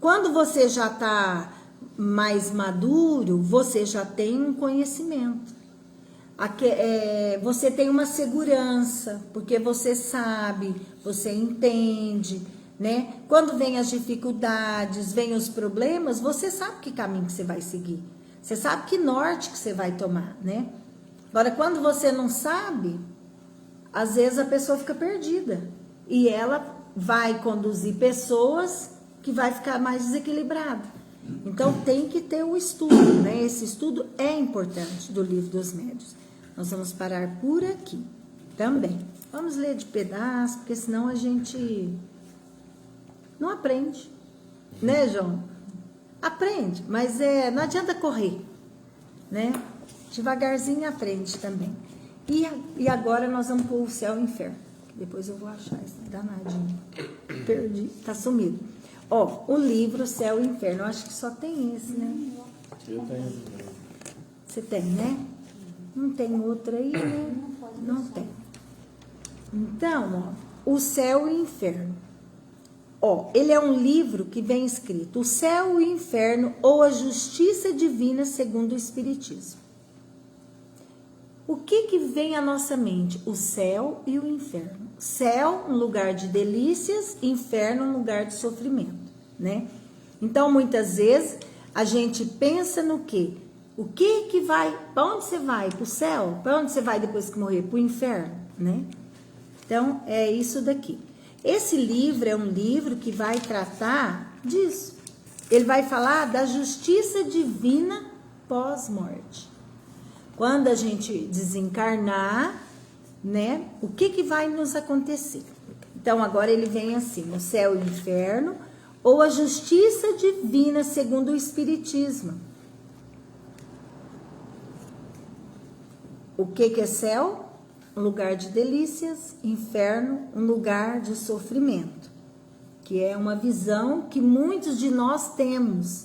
Quando você já está mais maduro, você já tem um conhecimento. Você tem uma segurança, porque você sabe, você entende, né? Quando vem as dificuldades, vem os problemas, você sabe que caminho que você vai seguir. Você sabe que norte que você vai tomar, né? Agora, quando você não sabe, às vezes a pessoa fica perdida. E ela vai conduzir pessoas que vai ficar mais desequilibrada. Então, tem que ter o estudo, né? Esse estudo é importante do Livro dos Médiuns. Nós vamos parar por aqui também. Vamos ler de pedaço, porque senão a gente não aprende. Né, João? Aprende, mas não adianta correr, né? Devagarzinho aprende também. E agora nós vamos pôr o céu e o inferno. Depois eu vou achar esse danadinho. Perdi, tá sumido. Ó, o livro Céu e Inferno, eu acho que só tem esse, né? Eu tenho. Você tem, né? Não tem outro aí, né? Não tem. Então, ó, o Céu e o Inferno. Ó, ele é um livro que vem escrito: o céu e o inferno, ou a justiça divina segundo o Espiritismo. O que vem à nossa mente? O céu e o inferno. Céu, um lugar de delícias, inferno, um lugar de sofrimento, né? Então, muitas vezes, a gente pensa no quê? O que vai, para onde você vai? Para o céu? Para onde você vai depois que morrer? Para o inferno, né? Então, é isso daqui. Esse livro é um livro que vai tratar disso. Ele vai falar da justiça divina pós-morte. Quando a gente desencarnar, né, o que vai nos acontecer? Então, agora ele vem assim: o céu e o inferno, ou a justiça divina segundo o Espiritismo. O que é céu? Um lugar de delícias, inferno, um lugar de sofrimento, que é uma visão que muitos de nós temos,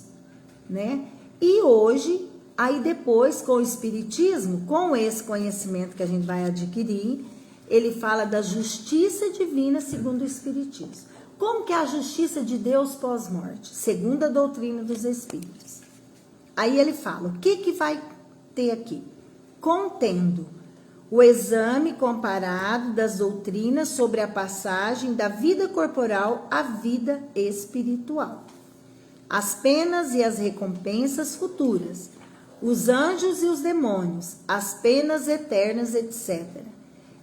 né? E hoje, aí depois, com o Espiritismo, com esse conhecimento que a gente vai adquirir, ele fala da justiça divina segundo o Espiritismo. Como que é a justiça de Deus pós-morte? Segundo a doutrina dos Espíritos. Aí ele fala, o que vai ter aqui? Contendo o exame comparado das doutrinas sobre a passagem da vida corporal à vida espiritual, as penas e as recompensas futuras, os anjos e os demônios, as penas eternas, etc.,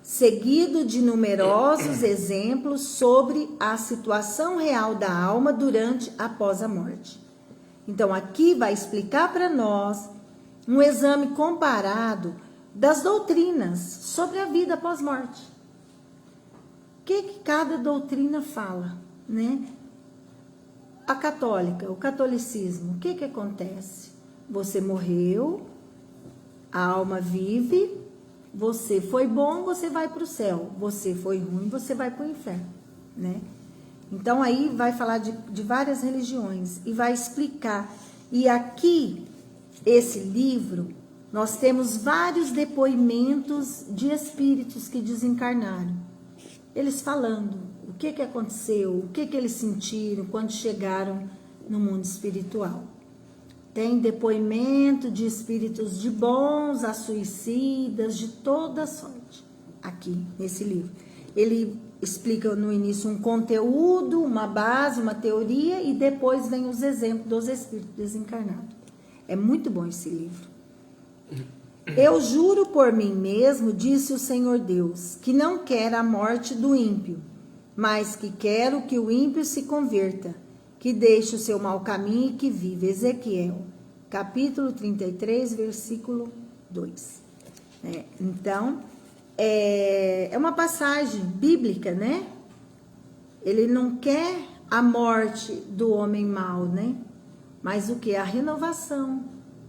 seguido de numerosos exemplos sobre a situação real da alma durante após a morte. Então, aqui vai explicar para nós um exame comparado das doutrinas sobre a vida após morte. O que cada doutrina fala, né? A católica, o catolicismo, o que acontece? Você morreu, a alma vive, você foi bom, você vai para o céu, você foi ruim, você vai para o inferno, né? Então aí vai falar de várias religiões e vai explicar. E aqui, esse livro, nós temos vários depoimentos de espíritos que desencarnaram. Eles falando o que aconteceu, o que eles sentiram quando chegaram no mundo espiritual. Tem depoimento de espíritos de bons a suicidas, de toda sorte, aqui nesse livro. Ele explica no início um conteúdo, uma base, uma teoria, e depois vem os exemplos dos espíritos desencarnados. É muito bom esse livro. Eu juro por mim mesmo, disse o Senhor Deus, que não quero a morte do ímpio, mas que quero que o ímpio se converta, que deixe o seu mau caminho e que vive. Ezequiel, capítulo 33, versículo 2. Então, é uma passagem bíblica, né? Ele não quer a morte do homem mau, né? Mas o que? A renovação,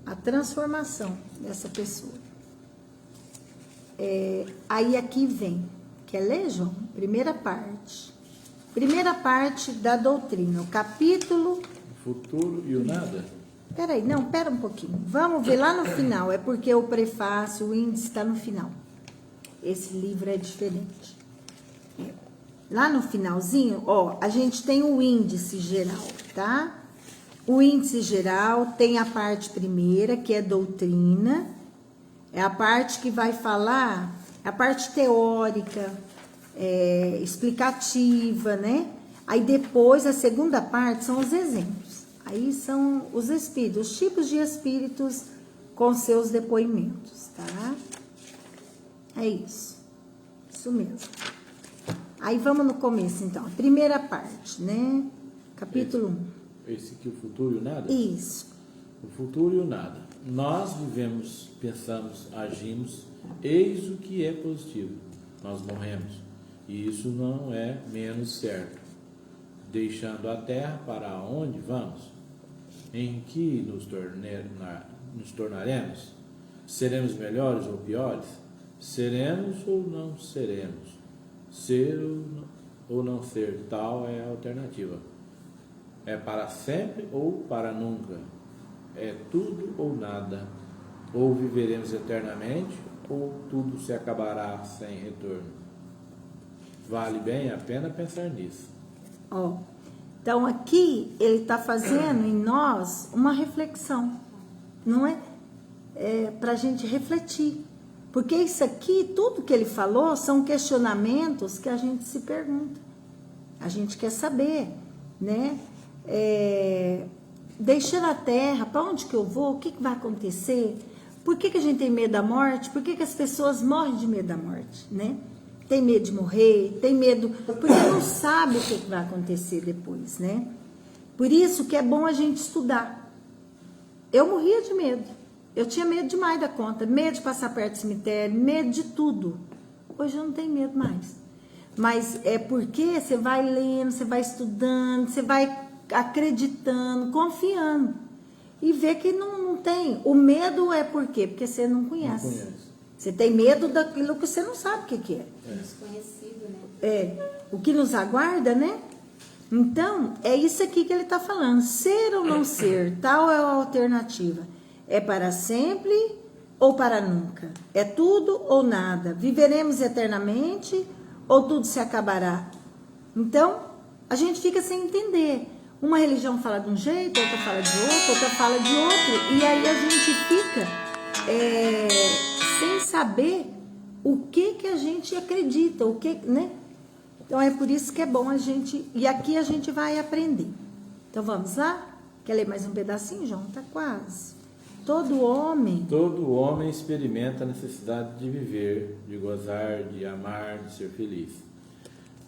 a transformação dessa pessoa. Aí aqui vem, quer ler, João? Primeira parte da doutrina, o capítulo... O futuro e o nada? Pera um pouquinho. Vamos ver lá no final, é porque o prefácio, o índice está no final. Esse livro é diferente. Lá no finalzinho, ó, a gente tem o índice geral, tá? O índice geral tem a parte primeira, que é doutrina, é a parte que vai falar, a parte teórica, explicativa, né? Aí depois, a segunda parte são os exemplos. Aí são os espíritos, os tipos de espíritos com seus depoimentos, tá? É isso. Isso mesmo. Aí vamos no começo, então. A primeira parte, né? Capítulo 1. Esse aqui, o futuro e o nada? Isso. O futuro e o nada. Nós vivemos, pensamos, agimos, eis o que é positivo. Nós morremos. E isso não é menos certo. Deixando a terra, para onde vamos? Em que nos tornaremos? Seremos melhores ou piores? Seremos ou não seremos? Ser ou não ser, tal é a alternativa. É para sempre ou para nunca? É tudo ou nada? Ou viveremos eternamente, ou tudo se acabará sem retorno? Vale bem a pena pensar nisso. Ó, então aqui ele está fazendo em nós uma reflexão, não é? Para a gente refletir. Porque isso aqui, tudo que ele falou, são questionamentos que a gente se pergunta. A gente quer saber, né? Deixando a terra, para onde que eu vou? O que vai acontecer? Por que a gente tem medo da morte? Por que as pessoas morrem de medo da morte, né? Tem medo de morrer, tem medo, porque não sabe o que vai acontecer depois, né? Por isso que é bom a gente estudar. Eu morria de medo. Eu tinha medo demais da conta, medo de passar perto do cemitério, medo de tudo. Hoje eu não tenho medo mais. Mas é porque você vai lendo, você vai estudando, você vai acreditando, confiando. E vê que não tem. O medo é por quê? Porque você não conhece. Não conhece. Você tem medo daquilo que você não sabe o que é. Desconhecido, né? O que nos aguarda, né? Então, é isso aqui que ele está falando. Ser ou não ser, tal é a alternativa. É para sempre ou para nunca? É tudo ou nada? Viveremos eternamente ou tudo se acabará? Então, a gente fica sem entender. Uma religião fala de um jeito, outra fala de outro, outra fala de outro. E aí a gente fica sem saber o que a gente acredita, o que, né? Então é por isso que é bom a gente... E aqui a gente vai aprender. Então vamos lá? Quer ler mais um pedacinho, João? Tá quase. Todo homem experimenta a necessidade de viver, de gozar, de amar, de ser feliz.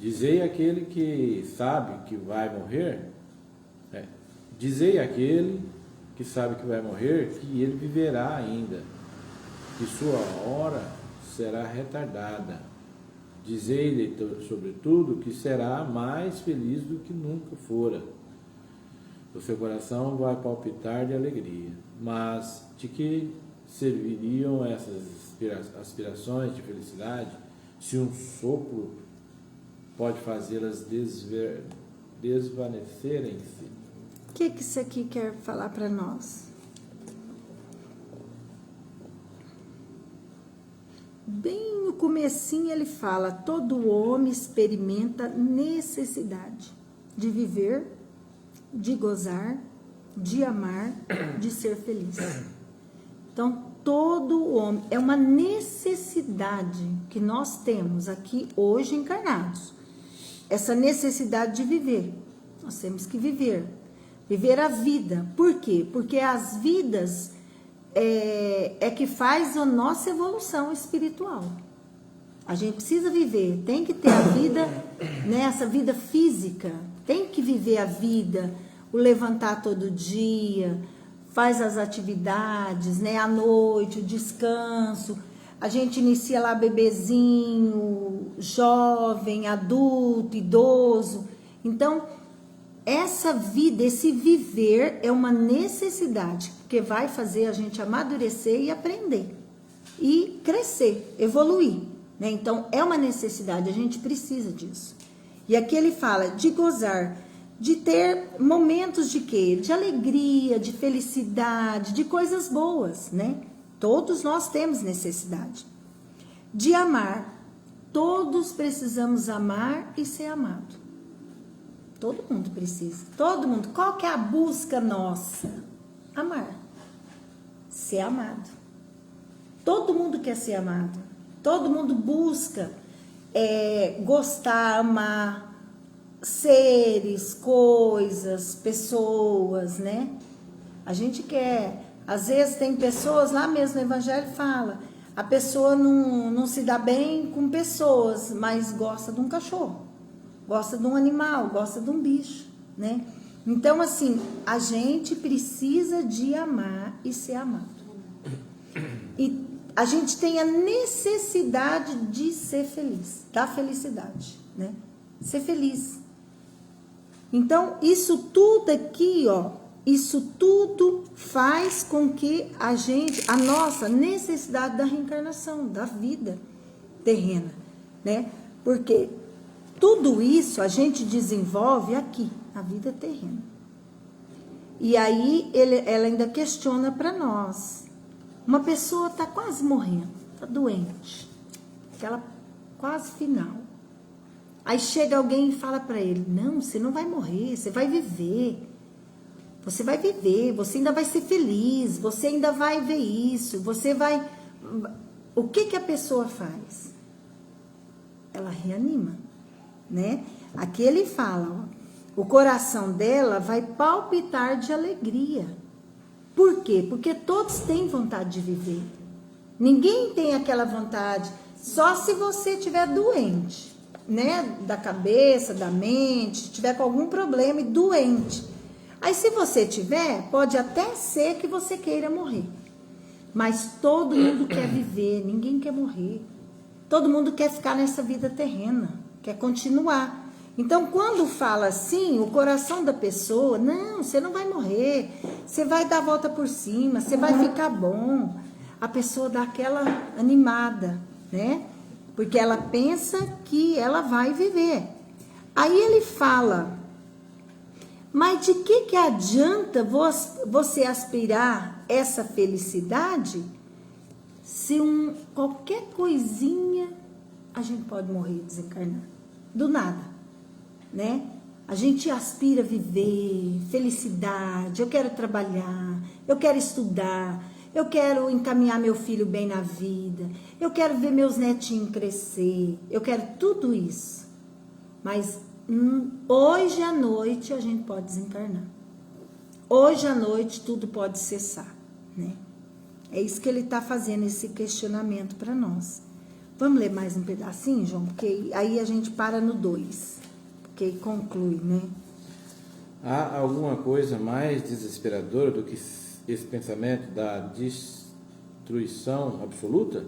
Dizei àquele que sabe que vai morrer, dizei àquele que sabe que vai morrer que ele viverá ainda, que sua hora será retardada. Dizei-lhe, sobretudo, que será mais feliz do que nunca fora. O seu coração vai palpitar de alegria. Mas de que serviriam essas aspirações de felicidade se um sopro pode fazê-las desvanecerem-se? O que isso aqui quer falar para nós? Bem no comecinho ele fala: todo homem experimenta necessidade de viver, de gozar, de amar, de ser feliz. Então, todo homem, é uma necessidade que nós temos aqui hoje encarnados. Essa necessidade de viver. Nós temos que viver a vida. Por quê? Porque as vidas é que faz a nossa evolução espiritual. A gente precisa viver, tem que ter a vida, né, essa vida física, tem que viver a vida, o levantar todo dia, faz as atividades, né, à noite, o descanso. A gente inicia lá bebezinho, jovem, adulto, idoso. Então, essa vida, esse viver é uma necessidade, porque vai fazer a gente amadurecer e aprender, e crescer, evoluir, né? Então, é uma necessidade, a gente precisa disso. E aqui ele fala de gozar, de ter momentos de quê? De alegria, de felicidade, de coisas boas, né? Todos nós temos necessidade. De amar, todos precisamos amar e ser amado. Todo mundo precisa, todo mundo. Qual que é a busca nossa? Amar, ser amado. Todo mundo quer ser amado. Todo mundo busca gostar, amar seres, coisas, pessoas, né? A gente quer. Às vezes tem pessoas, lá mesmo no Evangelho fala, a pessoa não se dá bem com pessoas, mas gosta de um cachorro. Gosta de um animal, gosta de um bicho, né? Então, assim, a gente precisa de amar e ser amado. E a gente tem a necessidade de ser feliz, da felicidade, né? Ser feliz. Então, isso tudo aqui, ó, isso tudo faz com que a nossa necessidade da reencarnação, da vida terrena, né? Porque tudo isso a gente desenvolve aqui, na vida terrena. E aí ela ainda questiona para nós. Uma pessoa está quase morrendo, está doente, aquela quase final. Aí chega alguém e fala para ele: não, você não vai morrer, você vai viver. Você vai viver, você ainda vai ser feliz, você ainda vai ver isso, você vai... O que a pessoa faz? Ela reanima, né? Aqui ele fala, ó, o coração dela vai palpitar de alegria. Por quê? Porque todos têm vontade de viver. Ninguém tem aquela vontade, só se você estiver doente, né? Da cabeça, da mente, tiver com algum problema e doente. Aí se você tiver, pode até ser que você queira morrer. Mas todo mundo quer viver, ninguém quer morrer. Todo mundo quer ficar nessa vida terrena, quer continuar. Então, quando fala assim, o coração da pessoa, não, você não vai morrer, você vai dar a volta por cima, você vai ficar bom. A pessoa dá aquela animada, né? Porque ela pensa que ela vai viver. Aí ele fala... Mas de que adianta você aspirar essa felicidade se qualquer coisinha a gente pode morrer e desencarnar? Do nada, né? A gente aspira a viver felicidade, eu quero trabalhar, eu quero estudar, eu quero encaminhar meu filho bem na vida, eu quero ver meus netinhos crescer, eu quero tudo isso. Mas... hoje à noite a gente pode desencarnar. Hoje à noite tudo pode cessar, né? É isso que ele está fazendo, esse questionamento para nós. Vamos ler mais um pedacinho, João? Porque aí a gente para no 2, porque aí conclui, né? Há alguma coisa mais desesperadora do que esse pensamento da destruição absoluta?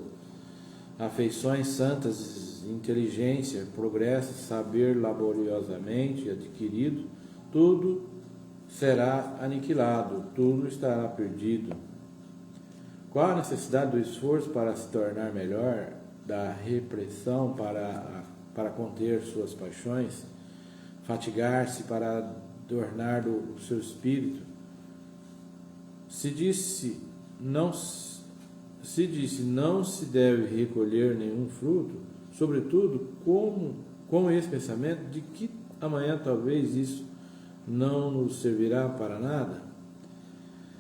Afeições santas, inteligência, progresso, saber laboriosamente adquirido, tudo será aniquilado, tudo estará perdido. Qual a necessidade do esforço para se tornar melhor, da repressão para conter suas paixões, fatigar-se para adornar o seu espírito? Se disse não se deve recolher nenhum fruto, sobretudo com esse pensamento de que amanhã talvez isso não nos servirá para nada.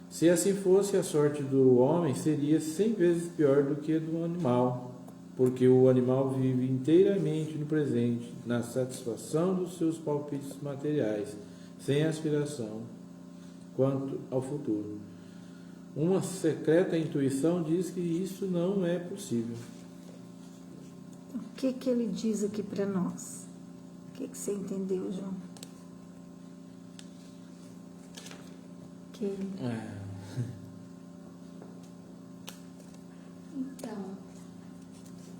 Se assim fosse, a sorte do homem seria 100 vezes pior do que a do animal, porque o animal vive inteiramente no presente, na satisfação dos seus palpites materiais, sem aspiração quanto ao futuro. Uma secreta intuição diz que isso não é possível. O que ele diz aqui para nós? O que você entendeu, João? Então,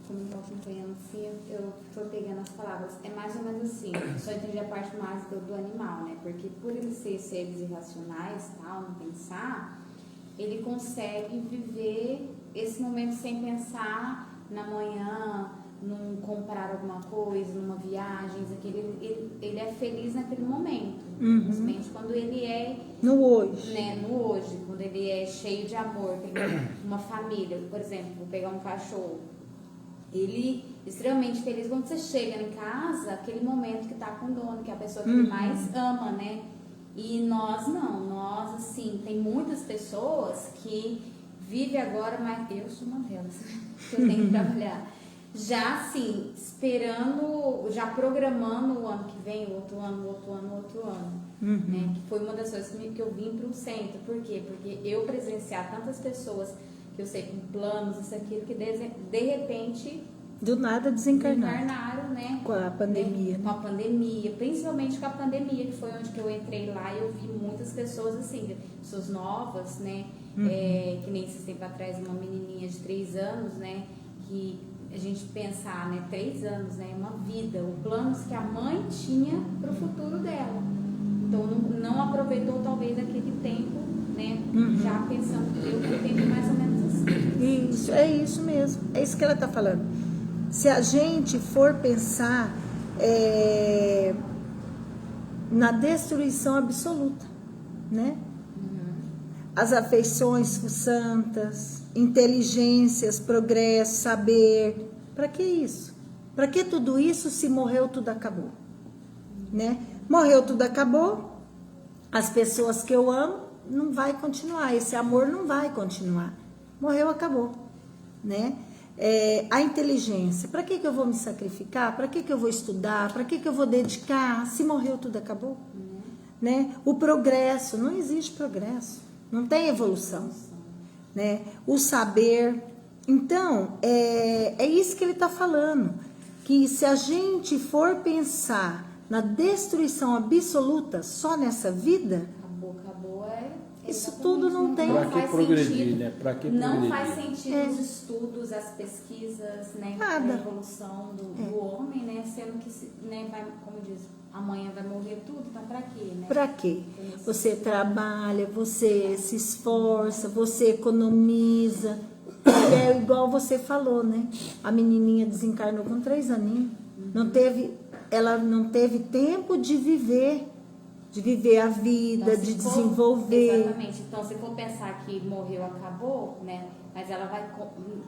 como eu estou acompanhando assim, eu estou pegando as palavras. É mais ou menos assim, eu só entendi a parte mais do animal, né? Porque por ele ser seres irracionais, tal, não pensar, ele consegue viver esse momento sem pensar na manhã, num comprar alguma coisa, numa viagem, ele é feliz naquele momento, principalmente quando ele é no hoje, né, no hoje, quando ele é cheio de amor, tem uma família, por exemplo, vou pegar um cachorro, ele é extremamente feliz quando você chega em casa, aquele momento que tá com o dono, que é a pessoa que ele mais ama, né? E nós não, nós assim, tem muitas pessoas que vivem agora, mas eu sou uma delas, que eu tenho que trabalhar. Já assim, esperando, já programando o ano que vem, o outro ano, né? Que foi uma das coisas que eu vim para o centro. Por quê? Porque eu presenciar tantas pessoas que eu sei com planos, isso, aquilo, que de repente... Do nada desencarnaram, né? Com a pandemia. Né? Com a pandemia, principalmente com a pandemia, que foi onde que eu entrei lá e eu vi muitas pessoas assim, pessoas novas, né? Que nem esses tempos atrás, uma menininha de 3 anos, né? Que a gente pensar, né? 3 anos, né? Uma vida, os planos que a mãe tinha para o futuro dela. Então, não aproveitou talvez aquele tempo, né? Já pensando que eu entendi mais ou menos assim. Isso, é isso mesmo. É isso que ela está falando. Se a gente for pensar na destruição absoluta, né? as afeições santas, inteligências, progresso, saber. Para que isso? Para que tudo isso se morreu, tudo acabou? Né? Morreu, tudo acabou. As pessoas que eu amo não vai continuar, esse amor não vai continuar. Morreu, acabou, né? A inteligência, para que eu vou me sacrificar? Para que eu vou estudar? Para que eu vou dedicar? Se morreu, tudo acabou, né? O progresso, não existe progresso, não tem evolução, né? O saber, então, é isso que ele está falando, que se a gente for pensar na destruição absoluta só nessa vida, acabou, isso tudo não tem. Para que progredir, né? Para que progredir? Não faz sentido os estudos, as pesquisas, né? Nada. A evolução do homem, né? Sendo que, né, vai, como diz, amanhã vai morrer tudo, então para quê, né? Para quê? Você trabalha, você se esforça, você economiza. É igual você falou, né? A menininha desencarnou com 3 aninhos. Ela não teve tempo de viver a vida, Então, de desenvolver. Exatamente. Então, se for pensar que morreu, acabou, né? Mas ela vai,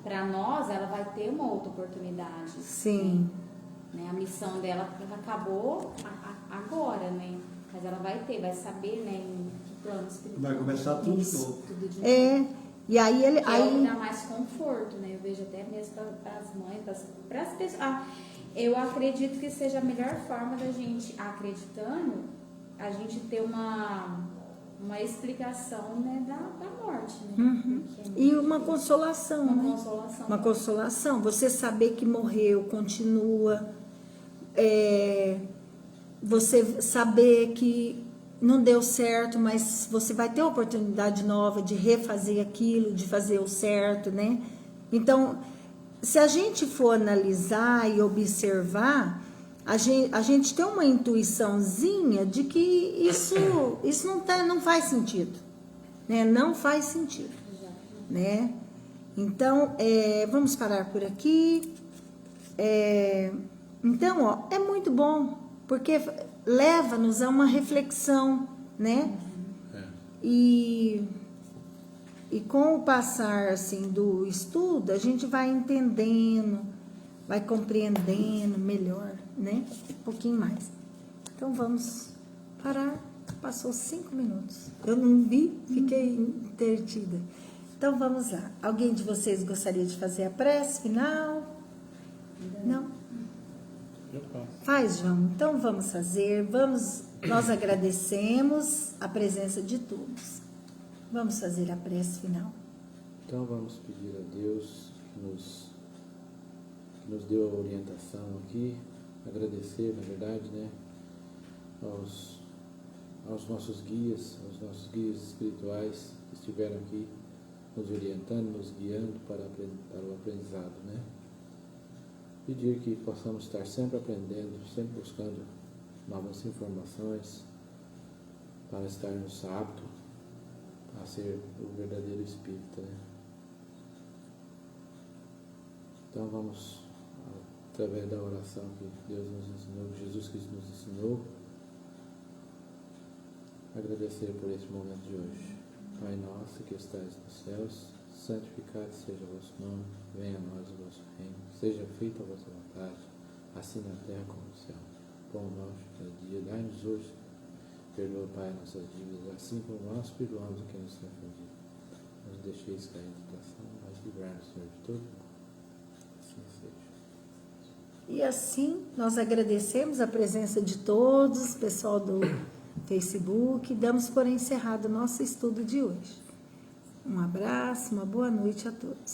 para nós, ela vai ter uma outra oportunidade. Sim. Né? A missão dela acabou agora, né? Mas ela vai saber, né? Em que plano espiritual. Vai começar tudo de novo. Tudo de novo. E aí ele. Que aí dá mais conforto, né? Eu vejo até mesmo para as mães, para as pessoas. Eu acredito que seja a melhor forma da gente, acreditando, a gente ter uma explicação, né, da morte, né? Uhum. E uma consolação, Uma né? consolação. Uma consolação. Você saber que morreu, continua. Você saber que não deu certo, mas você vai ter oportunidade nova de refazer aquilo, de fazer o certo, né? Então, se a gente for analisar e observar, a gente tem uma intuiçãozinha de que isso não faz sentido, né? Não faz sentido, né? Então, vamos parar por aqui. Então, é muito bom, porque leva-nos a uma reflexão, né? E com o passar assim do estudo, a gente vai entendendo, vai compreendendo melhor, né? Um pouquinho mais. Então vamos parar. Passou 5 minutos. Eu não vi, fiquei entretida. Então vamos lá. Alguém de vocês gostaria de fazer a prece final? Não? Faz, João. Então vamos fazer. Nós agradecemos a presença de todos. Vamos fazer a prece final. Então vamos pedir a Deus que nos deu a orientação aqui, agradecer, na verdade, né, aos nossos guias espirituais que estiveram aqui nos orientando, nos guiando para o aprendizado, né? Pedir que possamos estar sempre aprendendo, sempre buscando novas informações para estarmos aptos a ser o verdadeiro espírita, né? Então vamos, através da oração que Deus nos ensinou, que Jesus Cristo nos ensinou, agradecer por esse momento de hoje. Pai nosso que estais nos céus, santificado seja o vosso nome, venha a nós o vosso reino, seja feita a vossa vontade, assim na terra como no céu. Pão nosso de cada dia, dai-nos hoje. Perdoa, Pai, nossas dívidas, assim como nós perdoamos a quem nos tem ofendido. Não nos deixeis cair em tentação, mas livrai-nos, Senhor, de todo mal. Assim seja. E assim, nós agradecemos a presença de todos, pessoal do Facebook, damos por encerrado o nosso estudo de hoje. Um abraço, uma boa noite a todos.